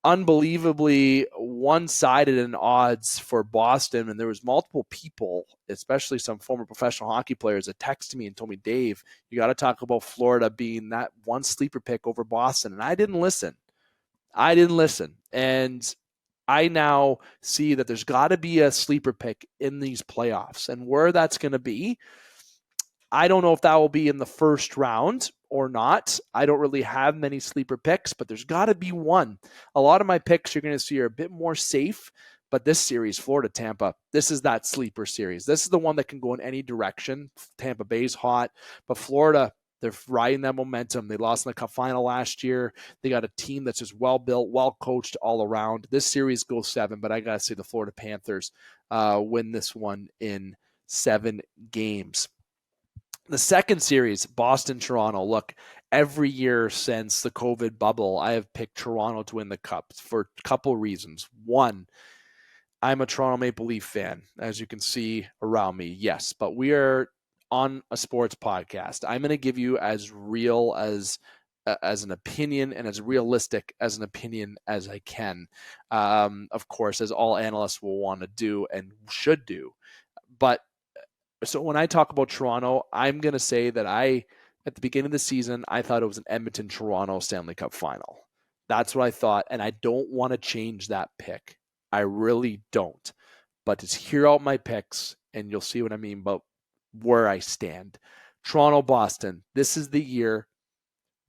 unbelievably one-sided in odds for Boston. And there was multiple people, especially some former professional hockey players, that texted me and told me, Dave, you got to talk about Florida being that one sleeper pick over Boston. And I didn't listen. And I now see that there's got to be a sleeper pick in these playoffs. And where that's going to be, I don't know if that will be in the first round or not. I don't really have many sleeper picks, but there's got to be one. A lot of my picks you're going to see are a bit more safe, but this series, Florida-Tampa, this is that sleeper series. This is the one that can go in any direction. Tampa Bay's hot, but Florida, they're riding that momentum. They lost in the Cup final last year. They got a team that's just well-built, well-coached all around. This series goes 7, but I got to say the Florida Panthers win this one in 7 games. The second series, Boston-Toronto. Look, every year since the COVID bubble, I have picked Toronto to win the Cup for a couple reasons. One, I'm a Toronto Maple Leaf fan, as you can see around me. Yes, but we are on a sports podcast. I'm going to give you as real as an opinion and as realistic as an opinion as I can. Of course, as all analysts will want to do and should do. But so when I talk about Toronto, I'm going to say that at the beginning of the season, I thought it was an Edmonton-Toronto Stanley Cup final. That's what I thought, and I don't want to change that pick. I really don't. But just hear out my picks, and you'll see what I mean about where I stand. Toronto-Boston. This is the year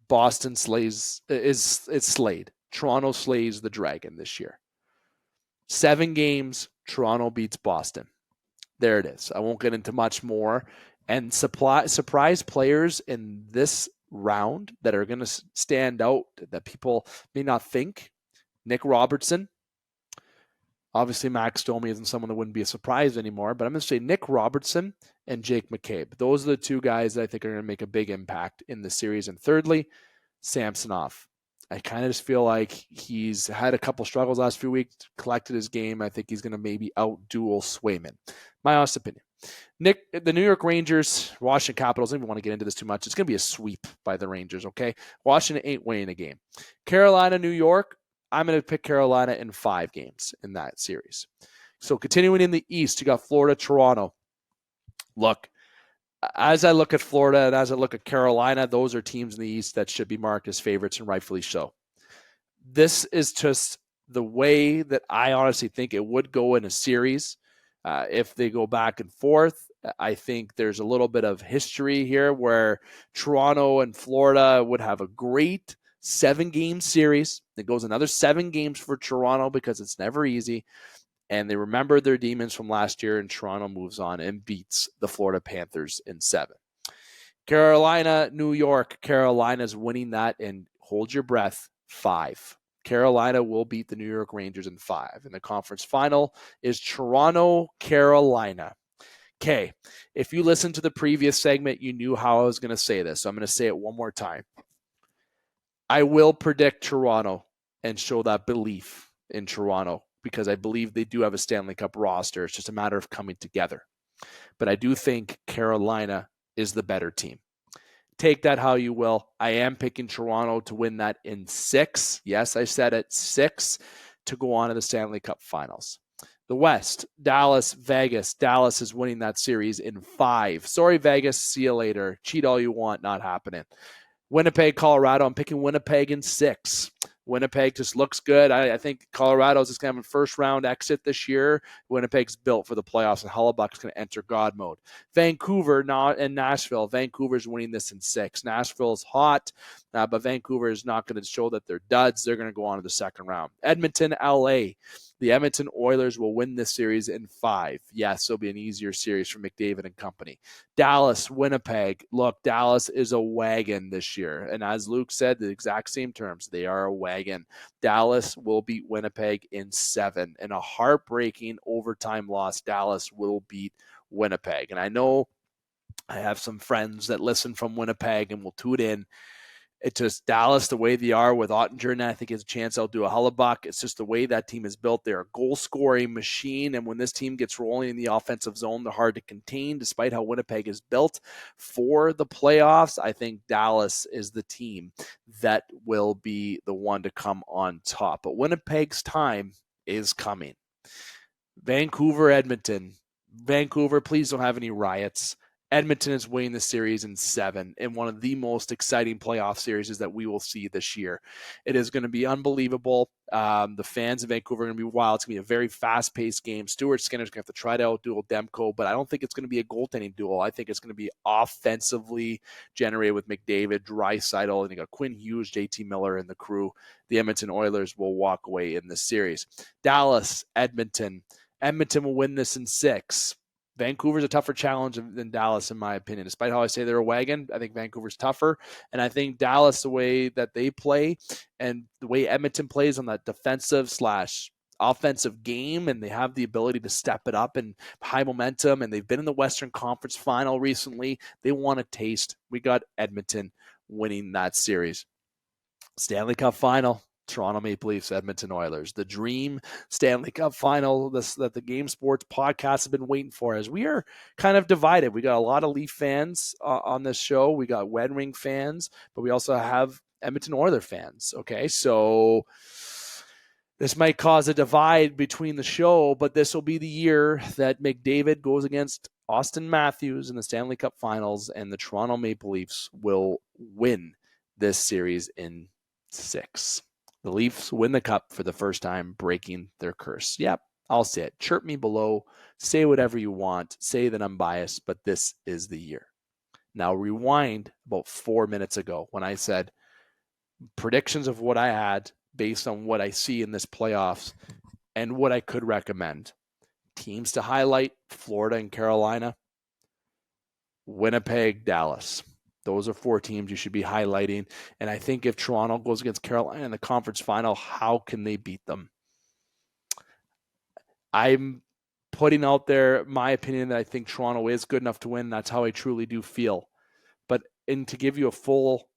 Boston is slayed. Toronto slays the Dragon this year. 7 games, Toronto beats Boston. There it is. I won't get into much more. And surprise players in this round that are going to stand out that people may not think. Nick Robertson. Obviously, Max Domi isn't someone that wouldn't be a surprise anymore, but I'm going to say Nick Robertson and Jake McCabe. Those are the 2 guys that I think are going to make a big impact in the series. And thirdly, Samsonov. I kind of just feel like he's had a couple struggles last few weeks, collected his game. I think he's going to maybe out-duel Swayman. My honest opinion. Nick, the New York Rangers, Washington Capitals, I don't even want to get into this too much. It's going to be a sweep by the Rangers, okay? Washington ain't winning a game. Carolina, New York, I'm going to pick Carolina in 5 games in that series. So continuing in the East, you got Florida, Toronto. Look, as I look at Florida and as I look at Carolina, those are teams in the East that should be marked as favorites, and rightfully so. This is just the way that I honestly think it would go in a series. If they go back and forth, I think there's a little bit of history here where Toronto and Florida would have a great 7-game series. It goes another 7 games for Toronto because it's never easy. and they remember their demons from last year, and Toronto moves on and beats the Florida Panthers in 7. Carolina, New York. Carolina's winning that, and hold your breath, 5. Carolina will beat the New York Rangers in 5. And the conference final is Toronto, Carolina. Okay, if you listened to the previous segment, you knew how I was going to say this. So I'm going to say it one more time. I will predict Toronto and show that belief in Toronto because I believe they do have a Stanley Cup roster. It's just a matter of coming together. But I do think Carolina is the better team. Take that how you will. I am picking Toronto to win that in 6. Yes, I said it, 6 to go on to the Stanley Cup Finals. The West, Dallas, Vegas. Dallas is winning that series in 5. Sorry, Vegas. See you later. Cheat all you want. Not happening. Winnipeg, Colorado. I'm picking Winnipeg in 6. Winnipeg just looks good. I think Colorado's just going to have a first-round exit this year. Winnipeg's built for the playoffs, and Hellebuck's going to enter God mode. Vancouver and Nashville. Vancouver's winning this in 6. Nashville's hot, but Vancouver is not going to show that they're duds. They're going to go on to the second round. Edmonton, LA. The Edmonton Oilers will win this series in 5. Yes, it'll be an easier series for McDavid and company. Dallas, Winnipeg. Look, Dallas is a wagon this year. And as Luke said, the exact same terms. They are a wagon. Dallas will beat Winnipeg in 7. In a heartbreaking overtime loss, Dallas will beat Winnipeg. And I know I have some friends that listen from Winnipeg and will tune in. It's just Dallas, the way they are with Ottinger, and I think has a chance I'll do a Hellebuck. It's just the way that team is built. They're a goal-scoring machine, and when this team gets rolling in the offensive zone, they're hard to contain, despite how Winnipeg is built for the playoffs. I think Dallas is the team that will be the one to come on top. But Winnipeg's time is coming. Vancouver, Edmonton. Vancouver, please don't have any riots. Edmonton is winning the series in 7 in one of the most exciting playoff series that we will see this year. It is going to be unbelievable. The fans of Vancouver are going to be wild. It's going to be a very fast-paced game. Stuart Skinner's going to have to try to outduel Demko, but I don't think it's going to be a goaltending duel. I think it's going to be offensively generated with McDavid, Draisaitl, and you got Quinn Hughes, JT Miller, and the crew. The Edmonton Oilers will walk away in this series. Dallas, Edmonton. Edmonton will win this in 6. Vancouver's a tougher challenge than Dallas, in my opinion. Despite how I say they're a wagon, I think Vancouver's tougher. And I think Dallas, the way that they play and the way Edmonton plays on that defensive/offensive game, and they have the ability to step it up and high momentum, and they've been in the Western Conference Final recently. They want a taste. We got Edmonton winning that series. Stanley Cup Final. Toronto Maple Leafs, Edmonton Oilers. The dream Stanley Cup final that the Game Sports podcast has been waiting for, as we are kind of divided. We got a lot of Leaf fans on this show. We got Red Wing fans, but we also have Edmonton Oilers fans. Okay, so this might cause a divide between the show, but this will be the year that McDavid goes against Austin Matthews in the Stanley Cup Finals, and the Toronto Maple Leafs will win this series in 6. The Leafs win the cup for the first time, breaking their curse. Yep, I'll say it. Chirp me below. Say whatever you want. Say that I'm biased, but this is the year. Now rewind about 4 minutes ago when I said predictions of what I had based on what I see in this playoffs and what I could recommend. Teams to highlight: Florida and Carolina, Winnipeg, Dallas. Those are 4 teams you should be highlighting. And I think if Toronto goes against Carolina in the conference final, how can they beat them? I'm putting out there my opinion that I think Toronto is good enough to win. That's how I truly do feel. But to give you a full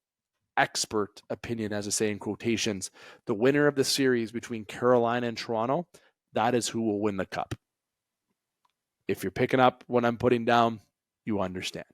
expert opinion, as I say in quotations, the winner of the series between Carolina and Toronto, that is who will win the cup. If you're picking up what I'm putting down, you understand.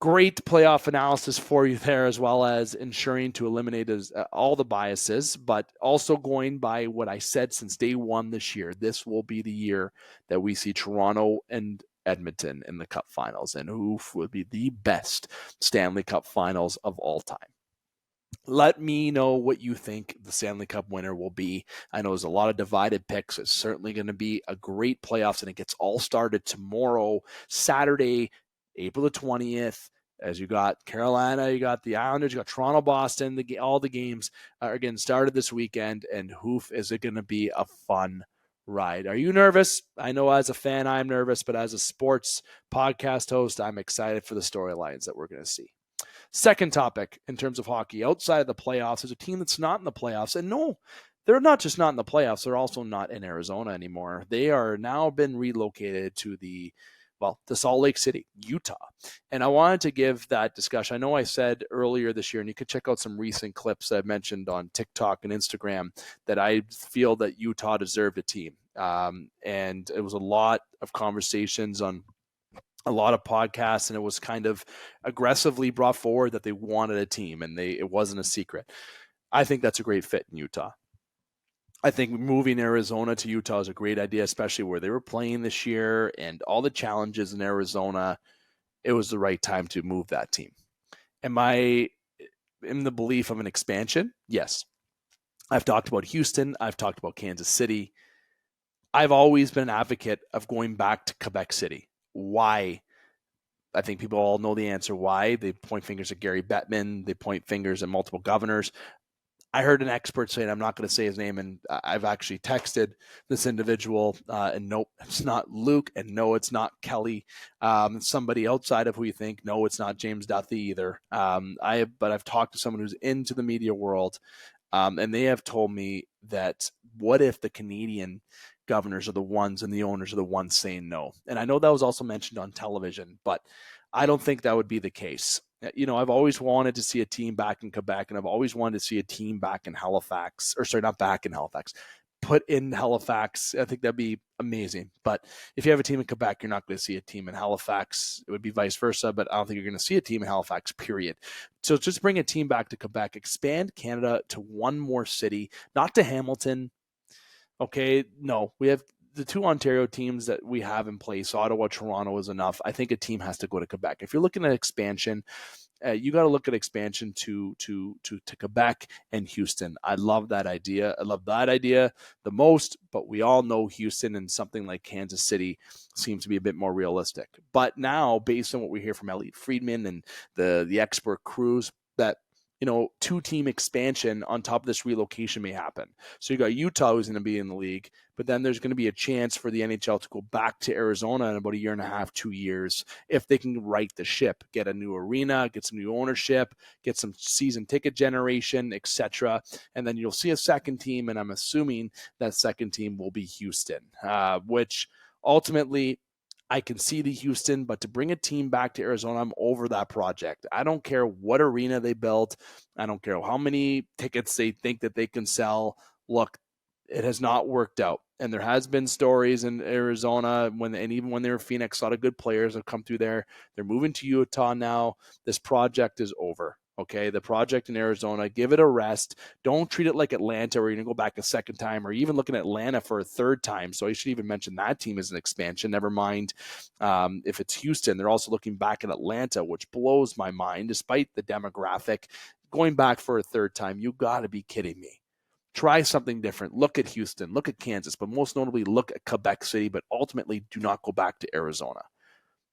Great playoff analysis for you there, as well as ensuring to eliminate all the biases, but also going by what I said since day one this year. This will be the year that we see Toronto and Edmonton in the Cup Finals, and who would be the best Stanley Cup Finals of all time. Let me know what you think the Stanley Cup winner will be. I know there's a lot of divided picks. It's certainly going to be a great playoffs, and it gets all started tomorrow, Saturday, April the 20th, as you got Carolina, you got the Islanders, you got Toronto, Boston. All the games are getting started this weekend, and is it going to be a fun ride. Are you nervous? I know as a fan, I'm nervous, but as a sports podcast host, I'm excited for the storylines that we're going to see. Second topic in terms of hockey, outside of the playoffs, there's a team that's not in the playoffs. And no, they're not just not in the playoffs, they're also not in Arizona anymore. They are now been relocated to the Salt Lake City, Utah. And I wanted to give that discussion. I know I said earlier this year, and you could check out some recent clips that I mentioned on TikTok and Instagram, that I feel that Utah deserved a team. And it was a lot of conversations on a lot of podcasts, and it was kind of aggressively brought forward that they wanted a team, and it wasn't a secret. I think that's a great fit in Utah. I think moving Arizona to Utah is a great idea, especially where they were playing this year and all the challenges in Arizona. It was the right time to move that team. Am I in the belief of an expansion? Yes. I've talked about Houston. I've talked about Kansas City. I've always been an advocate of going back to Quebec City. Why? I think people all know the answer why. They point fingers at Gary Bettman. They point fingers at multiple governors. I heard an expert say, and I'm not going to say his name, and I've actually texted this individual, and nope, it's not Luke, and no, it's not Kelly. Somebody outside of who you think. No, it's not James Duthie either. But I've talked to someone who's into the media world, and they have told me that what if the Canadian governors are the ones and the owners are the ones saying no? And I know that was also mentioned on television, but I don't think that would be the case. You know, I've always wanted to see a team back in Quebec, and I've always wanted to see a team back in Halifax, or sorry, not back in Halifax, put in Halifax. I think that'd be amazing. But if you have a team in Quebec, you're not going to see a team in Halifax. It would be vice versa, but I don't think you're going to see a team in Halifax, period. So just bring a team back to Quebec, expand Canada to one more city, not to Hamilton. Okay, no, we have the two Ontario teams that we have in place. Ottawa, Toronto is enough. I think a team has to go to Quebec. If you're looking at expansion, you got to look at expansion to Quebec and Houston. I love that idea. I love that idea the most, but we all know Houston and something like Kansas City seems to be a bit more realistic. But now, based on what we hear from Elliot Friedman and the expert crews, that two-team expansion on top of this relocation may happen. So you got Utah who's going to be in the league, but then there's going to be a chance for the NHL to go back to Arizona in about a year and a half, 2 years, if they can right the ship, get a new arena, get some new ownership, get some season ticket generation, etc. And then you'll see a second team, and I'm assuming that second team will be Houston, which ultimately I can see the Houston, but to bring a team back to Arizona, I'm over that project. I don't care what arena they built. I don't care how many tickets they think that they can sell. Look, it has not worked out. And there has been stories in Arizona and even when they were Phoenix, a lot of good players have come through there. They're moving to Utah now. This project is over. Okay, the project in Arizona, give it a rest. Don't treat it like Atlanta where you're going to go back a second time, or even looking at Atlanta for a third time. So I should even mention that team as an expansion. Never mind if it's Houston. They're also looking back at Atlanta, which blows my mind, despite the demographic. Going back for a third time, you got to be kidding me. Try something different. Look at Houston. Look at Kansas. But most notably, look at Quebec City. But ultimately, do not go back to Arizona.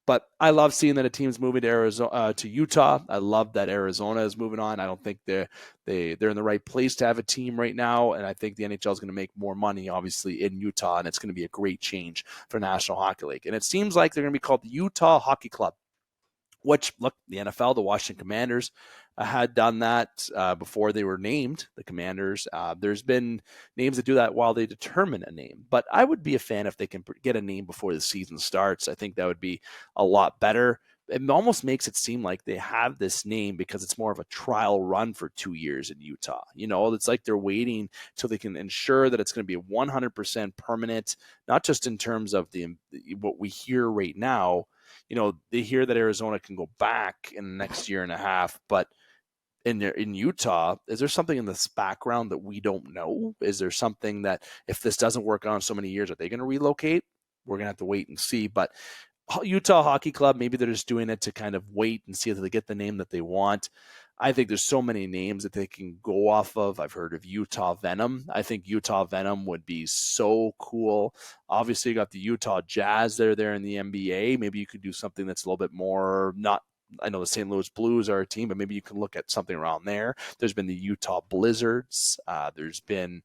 But I love seeing that a team's moving to Arizona, to Utah. I love that Arizona is moving on. I don't think they're in the right place to have a team right now, and I think the NHL is going to make more money, obviously, in Utah, and it's going to be a great change for National Hockey League. And it seems like they're going to be called the Utah Hockey Club, which, look, the NFL, the Washington Commanders, had done that before they were named the Commanders. There's been names that do that while they determine a name. But I would be a fan if they can get a name before the season starts. I think that would be a lot better. It almost makes it seem like they have this name because it's more of a trial run for 2 years in Utah. It's like they're waiting till they can ensure that it's going to be 100% permanent, not just in terms of what we hear right now. They hear that Arizona can go back in the next year and a half, but in Utah, is there something in this background that we don't know? Is there something that if this doesn't work out in so many years, are they going to relocate? We're going to have to wait and see. But Utah Hockey Club, maybe they're just doing it to kind of wait and see if they get the name that they want. I think there's so many names that they can go off of. I've heard of Utah Venom. I think Utah Venom would be so cool. Obviously, you got the Utah Jazz that are there in the NBA. Maybe you could do something that's a little bit more not I know the St. Louis Blues are a team, but maybe you can look at something around there. There's been the Utah Blizzards. There's been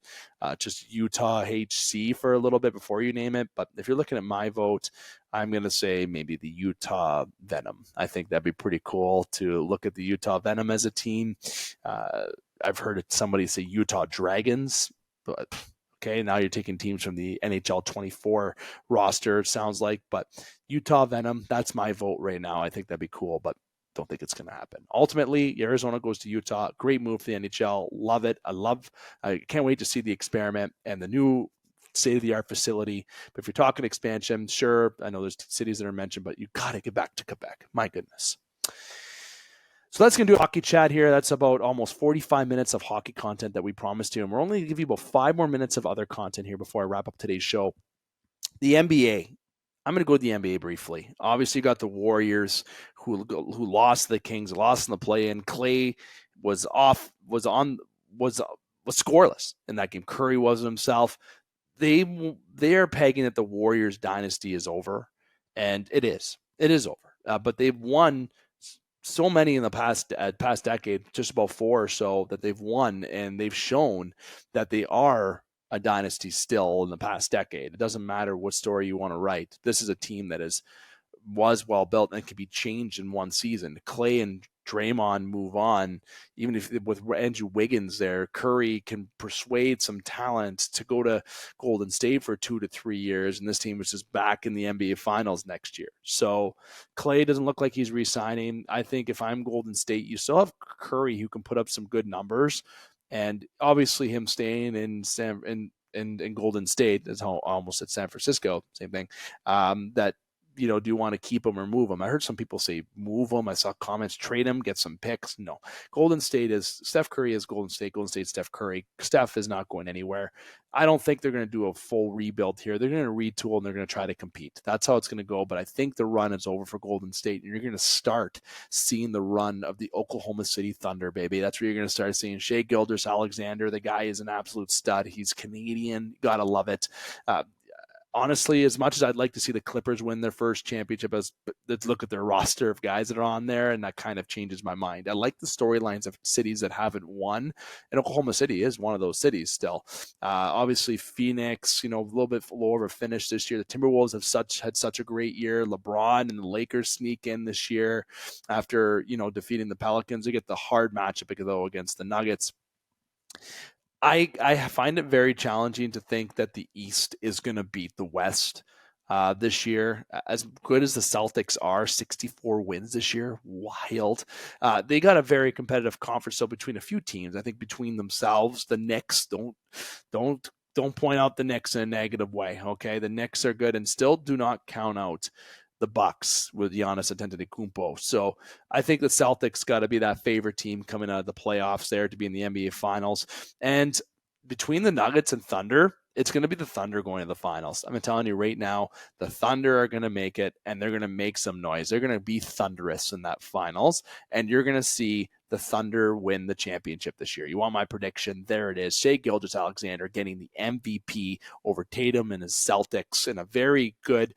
just Utah HC for a little bit before you name it. But if you're looking at my vote, I'm going to say maybe the Utah Venom. I think that'd be pretty cool to look at the Utah Venom as a team. I've heard somebody say Utah Dragons, but okay, now you're taking teams from the NHL 24 roster, it sounds like. But Utah Venom, that's my vote right now. I think that'd be cool, but don't think it's going to happen. Ultimately, Arizona goes to Utah. Great move for the NHL. Love it. I can't wait to see the experiment and the new state-of-the-art facility. But if you're talking expansion, sure, I know there's cities that are mentioned, but you got to get back to Quebec. My goodness. So that's going to do a hockey chat here. That's about almost 45 minutes of hockey content that we promised you. And we're only going to give you about 5 more minutes of other content here before I wrap up today's show. The NBA. I'm going to go to the NBA briefly. Obviously, you got the Warriors who lost the Kings, lost in the play-in. Clay was scoreless in that game. Curry wasn't himself. They are pegging that the Warriors dynasty is over, and it is. It is over. But they've won so many in the past decade, just about 4 or so that they've won, and they've shown that they are a dynasty still in the past decade. It doesn't matter what story you want to write. This is a team that was well built and can be changed in one season. Clay and Draymond move on, even if with Andrew Wiggins there, Curry can persuade some talent to go to Golden State for 2 to 3 years, and this team is just back in the NBA Finals next year. So Clay doesn't look like he's re-signing. I think if I'm Golden State, you still have Curry who can put up some good numbers, and obviously him staying in Golden State, as I almost said San Francisco, same thing. That do you want to keep him or move him? I heard some people say move him. I saw comments, trade him, get some picks. No. Golden State is Steph Curry is Golden State. Golden State, Steph Curry. Steph is not going anywhere. I don't think they're going to do a full rebuild here. They're going to retool and they're going to try to compete. That's how it's going to go. But I think the run is over for Golden State. And you're going to start seeing the run of the Oklahoma City Thunder, baby. That's where you're going to start seeing Shea Gilgeous-Alexander. The guy is an absolute stud. He's Canadian. Got to love it. Honestly, as much as I'd like to see the Clippers win their first championship, let's look at their roster of guys that are on there, and that kind of changes my mind. I like the storylines of cities that haven't won, and Oklahoma City is one of those cities still. Obviously, Phoenix, a little bit lower of a finish this year. The Timberwolves have had such a great year. LeBron and the Lakers sneak in this year after defeating the Pelicans. They get the hard matchup though against the Nuggets. I find it very challenging to think that the East is going to beat the West this year. As good as the Celtics are, 64 wins this year, wild. They got a very competitive conference, so between a few teams, I think between themselves, the Knicks don't point out the Knicks in a negative way. Okay, the Knicks are good, and still do not count out the Bucks with Giannis Antetokounmpo. So I think the Celtics got to be that favorite team coming out of the playoffs there to be in the NBA Finals. And between the Nuggets and Thunder, it's going to be the Thunder going to the finals. I'm telling you right now, the Thunder are going to make it, and they're going to make some noise. They're going to be thunderous in that finals, and you're going to see the Thunder win the championship this year. You want my prediction? There it is. Shea Gilgeous-Alexander getting the MVP over Tatum and his Celtics in a very good,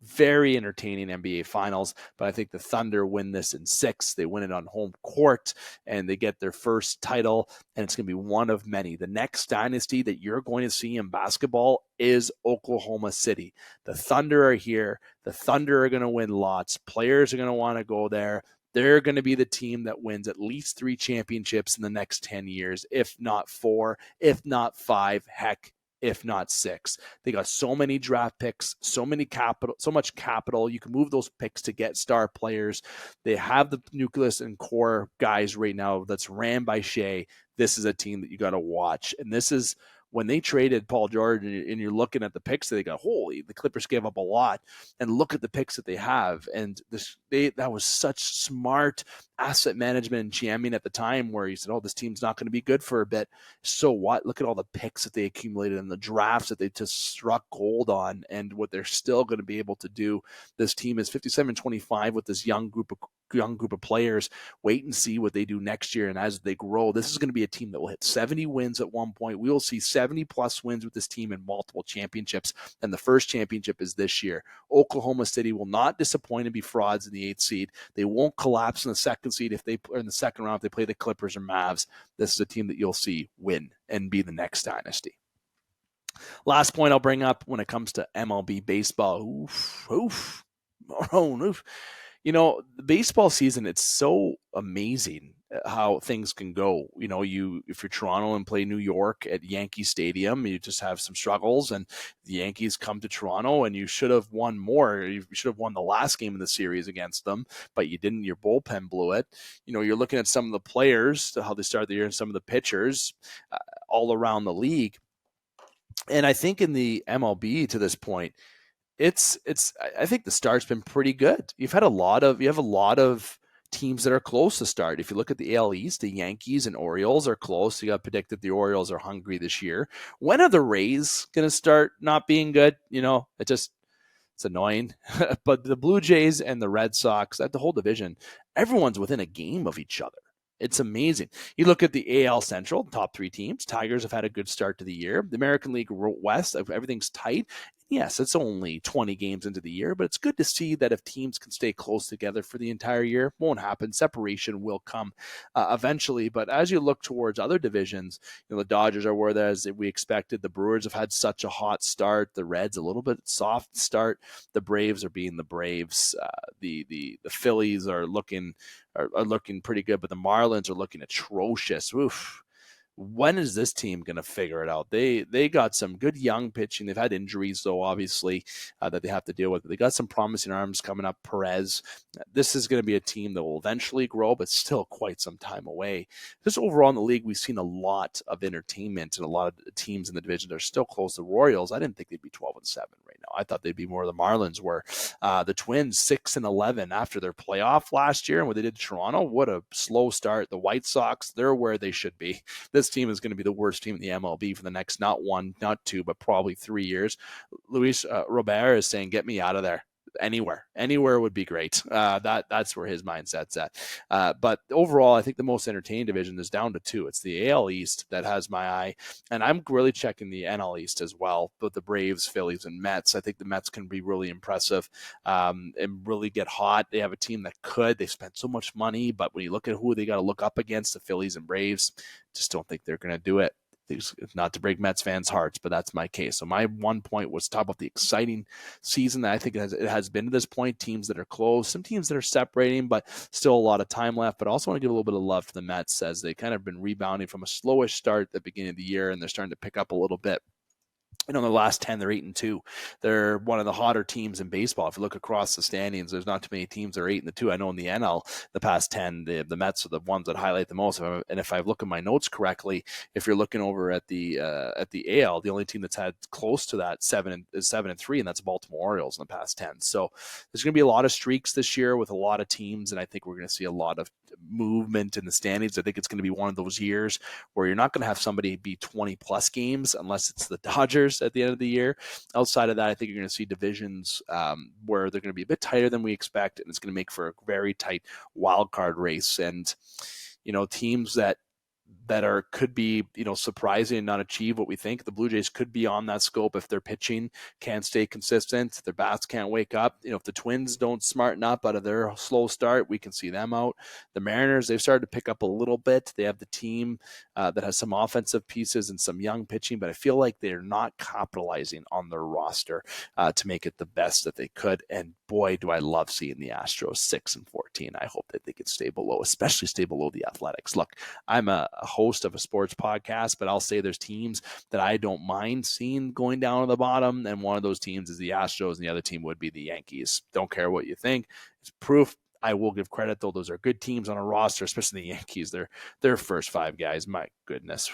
very entertaining NBA Finals, but I think the Thunder win this in 6. They win it on home court, and they get their first title, and it's going to be one of many. The next dynasty that you're going to see in basketball is Oklahoma City. The Thunder are here. The Thunder are going to win lots. Players are going to want to go there. They're going to be the team that wins at least 3 championships in the next 10 years, if not 4, if not 5, heck, if not 6. They got so many draft picks, so much capital. You can move those picks to get star players. They have the nucleus and core guys right now that's ran by Shea. This is a team that you got to watch. And this is when they traded Paul George, and you're looking at the picks that they got, the Clippers gave up a lot. And look at the picks that they have. And that was such smart asset management and GMing at the time, where you said, this team's not going to be good for a bit. So what? Look at all the picks that they accumulated and the drafts that they just struck gold on, and what they're still going to be able to do. This team is 57-25 with this young group of young group of players, wait and see what they do next year. And as they grow, this is going to be a team that will hit 70 wins at one point. We will see 70 plus wins with this team in multiple championships. And the first championship is this year. Oklahoma City will not disappoint and be frauds in the 8th seed. They won't collapse in the 2nd seed if they are in the second round, if they play the Clippers or Mavs. This is a team that you'll see win and be the next dynasty. Last point I'll bring up when it comes to MLB baseball. Oof. The baseball season, it's so amazing how things can go. If you're Toronto and play New York at Yankee Stadium, you just have some struggles, and the Yankees come to Toronto, and you should have won more. You should have won the last game of the series against them, but you didn't. Your bullpen blew it. You're looking at some of the players, how they started the year, and some of the pitchers all around the league. And I think in the MLB to this point, I think the start's been pretty good. You have a lot of teams that are close to start. If you look at the AL East, the Yankees and Orioles are close. You got predicted the Orioles are hungry this year. When are the Rays going to start not being good? It's annoying. But the Blue Jays and the Red Sox, the whole division, everyone's within a game of each other. It's amazing. You look at the AL Central, top 3 teams. Tigers have had a good start to the year. The American League West, everything's tight. Yes, it's only 20 games into the year, but it's good to see that if teams can stay close together for the entire year, won't happen. Separation will come eventually. But as you look towards other divisions, the Dodgers are where as we expected. The Brewers have had such a hot start. The Reds a little bit soft start. The Braves are being the Braves. The Phillies are looking pretty good, but the Marlins are looking atrocious. Oof. When is this team going to figure it out? They got some good young pitching. They've had injuries, though, obviously, that they have to deal with. They got some promising arms coming up. Perez. This is going to be a team that will eventually grow, but still quite some time away. Just overall in the league, we've seen a lot of entertainment and a lot of teams in the division that are still close. The Royals, I didn't think they'd be 12-7 right now. I thought they'd be more the Marlins were. The Twins, 6-11 after their playoff last year and what they did to Toronto. What a slow start. The White Sox, they're where they should be. This team is going to be the worst team in the MLB for the next not 1, not 2, but probably 3 years. Luis Robert is saying, get me out of there. Anywhere would be great. That's where his mindset's at. But overall, I think the most entertaining division is down to 2. It's the AL East that has my eye, and I'm really checking the NL East as well. But the Braves, Phillies, and Mets. I think the Mets can be really impressive and really get hot. They have a team that could. They spent so much money, but when you look at who they got to look up against, the Phillies and Braves, just don't think they're going to do it. Not to break Mets fans' hearts, but that's my case. So my 1 point was to talk about the exciting season that I think it has been to this point. Teams that are close, some teams that are separating, but still a lot of time left. But I also want to give a little bit of love to the Mets as they kind of been rebounding from a slowish start at the beginning of the year, and they're starting to pick up a little bit. In the last 10, they're 8-2. They're one of the hotter teams in baseball. If you look across the standings, there's not too many teams that are 8-2. I know in the NL, the past 10, the Mets are the ones that highlight the most. And if I look at my notes correctly, if you're looking over at the AL, the only team that's had close to that is 7-3, and that's Baltimore Orioles in the past 10. So there's going to be a lot of streaks this year with a lot of teams, and I think we're going to see a lot of movement in the standings. I think it's going to be one of those years where you're not going to have somebody be 20 plus games unless it's the Dodgers at the end of the year. Outside of that, I think you're going to see divisions where they're going to be a bit tighter than we expect, and it's going to make for a very tight wild card race. And teams that could be surprising and not achieve what we think. The Blue Jays could be on that scope if their pitching can't stay consistent, their bats can't wake up. If the Twins don't smarten up out of their slow start, we can see them out. The Mariners, they've started to pick up a little bit. They have the team that has some offensive pieces and some young pitching, but I feel like they're not capitalizing on their roster to make it the best that they could. And boy, do I love seeing the Astros 6-14. I hope that they can stay below, especially stay below the Athletics. Look, I'm a host of a sports podcast, but I'll say there's teams that I don't mind seeing going down to the bottom, and one of those teams is the Astros, and the other team would be the Yankees. Don't care what you think. It's proof. I will give credit, though. Those are good teams on a roster, especially the Yankees. Their first 5 guys, my goodness.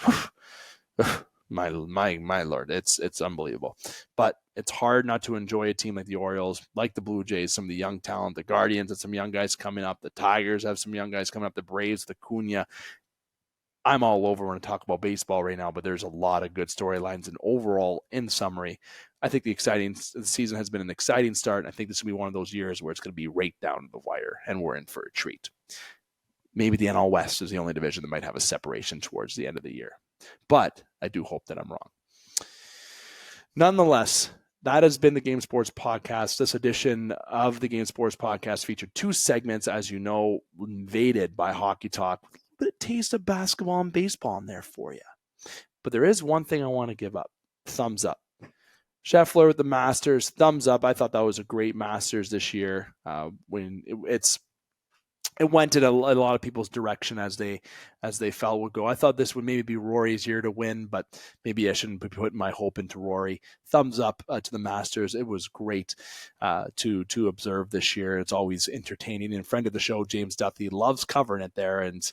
My Lord, it's unbelievable. But it's hard not to enjoy a team like the Orioles, like the Blue Jays, some of the young talent, the Guardians have some young guys coming up, the Tigers have some young guys coming up, the Braves, the Cunha. I'm all over when I talk about baseball right now, but there's a lot of good storylines. And overall, in summary, I think the season has been an exciting start. And I think this will be one of those years where it's going to be right down to the wire, and we're in for a treat. Maybe the NL West is the only division that might have a separation towards the end of the year. But I do hope that I'm wrong. Nonetheless, that has been the Game Sports Podcast. This edition of the Game Sports Podcast featured 2 segments, as you know, invaded by hockey talk. A bit of taste of basketball and baseball in there for you. But there is one thing I want to give up. Thumbs up. Scheffler with the Masters, thumbs up. I thought that was a great Masters this year. It went in a lot of people's direction as they felt would go. I thought this would maybe be Rory's year to win, but maybe I shouldn't be putting my hope into Rory. Thumbs up to the Masters. It was great to observe this year. It's always entertaining. And friend of the show, James Duffy, loves covering it there. And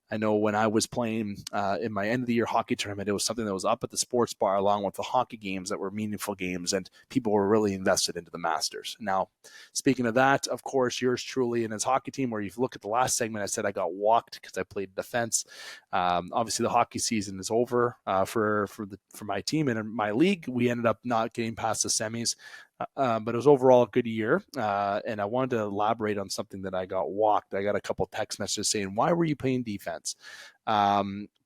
I know when I was playing in my end of the year hockey tournament, it was something that was up at the sports bar along with the hockey games that were meaningful games, and people were really invested into the Masters. Now, speaking of that, of course, yours truly and his hockey team, where you look at the last segment, I said I got walked because I played defense. Obviously, the hockey season is over for my team and in my league. We ended up not getting past the semis. But it was overall a good year, and I wanted to elaborate on something that I got walked. I got a couple text messages saying, why were you playing defense?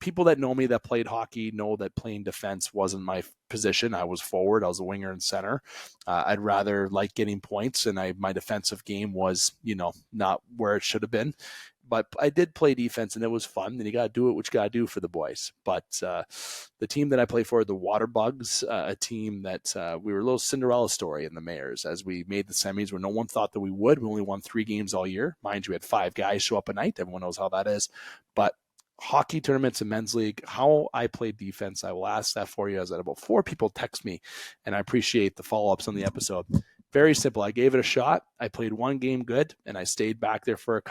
People that know me that played hockey know that playing defense wasn't my position. I was forward. I was a winger and center. I'd rather like getting points, and my defensive game was, not where it should have been. But I did play defense, and it was fun, and you got to do what you got to do for the boys. But the team that I play for, the Waterbugs, a team that we were a little Cinderella story in the Mayors as we made the semis where no one thought that we would. We only won 3 games all year. Mind you, we had 5 guys show up a night. Everyone knows how that is. But hockey tournaments and men's league, how I played defense, I will ask that for you as about 4 people text me, and I appreciate the follow-ups on the episode. Very simple. I gave it a shot. I played 1 game good, and I stayed back there for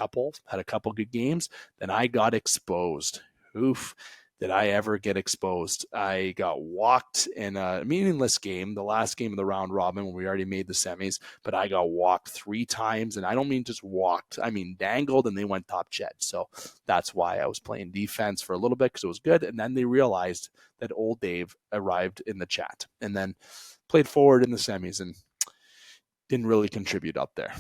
had a couple good games. Then I got exposed. Oof. Did I ever get exposed? I got walked in a meaningless game, the last game of the round robin when we already made the semis, but I got walked 3 times, and I don't mean just walked. I mean dangled, and they went top jet. So that's why I was playing defense for a little bit because it was good, and then they realized that old Dave arrived in the chat and then played forward in the semis and didn't really contribute up there.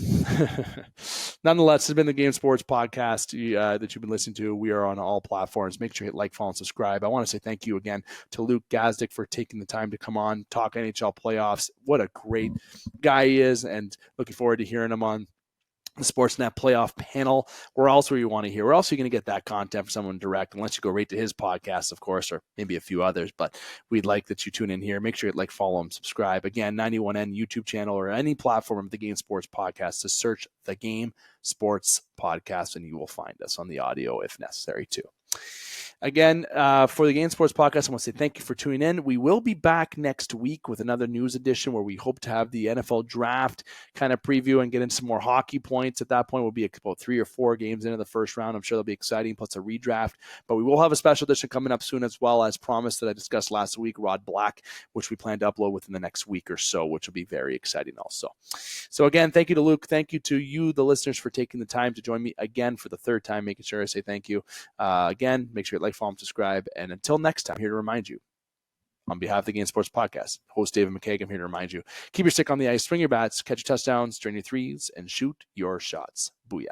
Nonetheless, this has been the Game Sports Podcast that you've been listening to. We are on all platforms. Make sure you hit like, follow, and subscribe. I want to say thank you again to Luke Gazdic for taking the time to come on, talk NHL playoffs. What a great guy he is, and looking forward to hearing him on the Sportsnet playoff panel. Where else were you want to hear? Where else are you going to get that content from someone direct? Unless you go right to his podcast, of course, or maybe a few others. But we'd like that you tune in here. Make sure you like, follow, and subscribe. Again, 91N YouTube channel or any platform of the Game Sports Podcast to search the Game Sports Podcast, and you will find us on the audio if necessary too. Again, for the Game Sports Podcast, I want to say thank you for tuning in. We will be back next week with another news edition where we hope to have the NFL draft kind of preview and get into some more hockey points. At that point, we'll be about 3 or 4 games into the first round. I'm sure that'll be exciting, plus a redraft. But we will have a special edition coming up soon as well, as promised, that I discussed last week, Rod Black, which we plan to upload within the next week or so, which will be very exciting also. So again, thank you to Luke. Thank you to you, the listeners, for taking the time to join me again for the 3rd time, making sure I say thank you. Again, make sure you like, follow, and subscribe. And until next time, I'm here to remind you, on behalf of the Game Sports Podcast, host David McCaig, I'm here to remind you, keep your stick on the ice, swing your bats, catch your touchdowns, drain your threes, and shoot your shots. Booyah.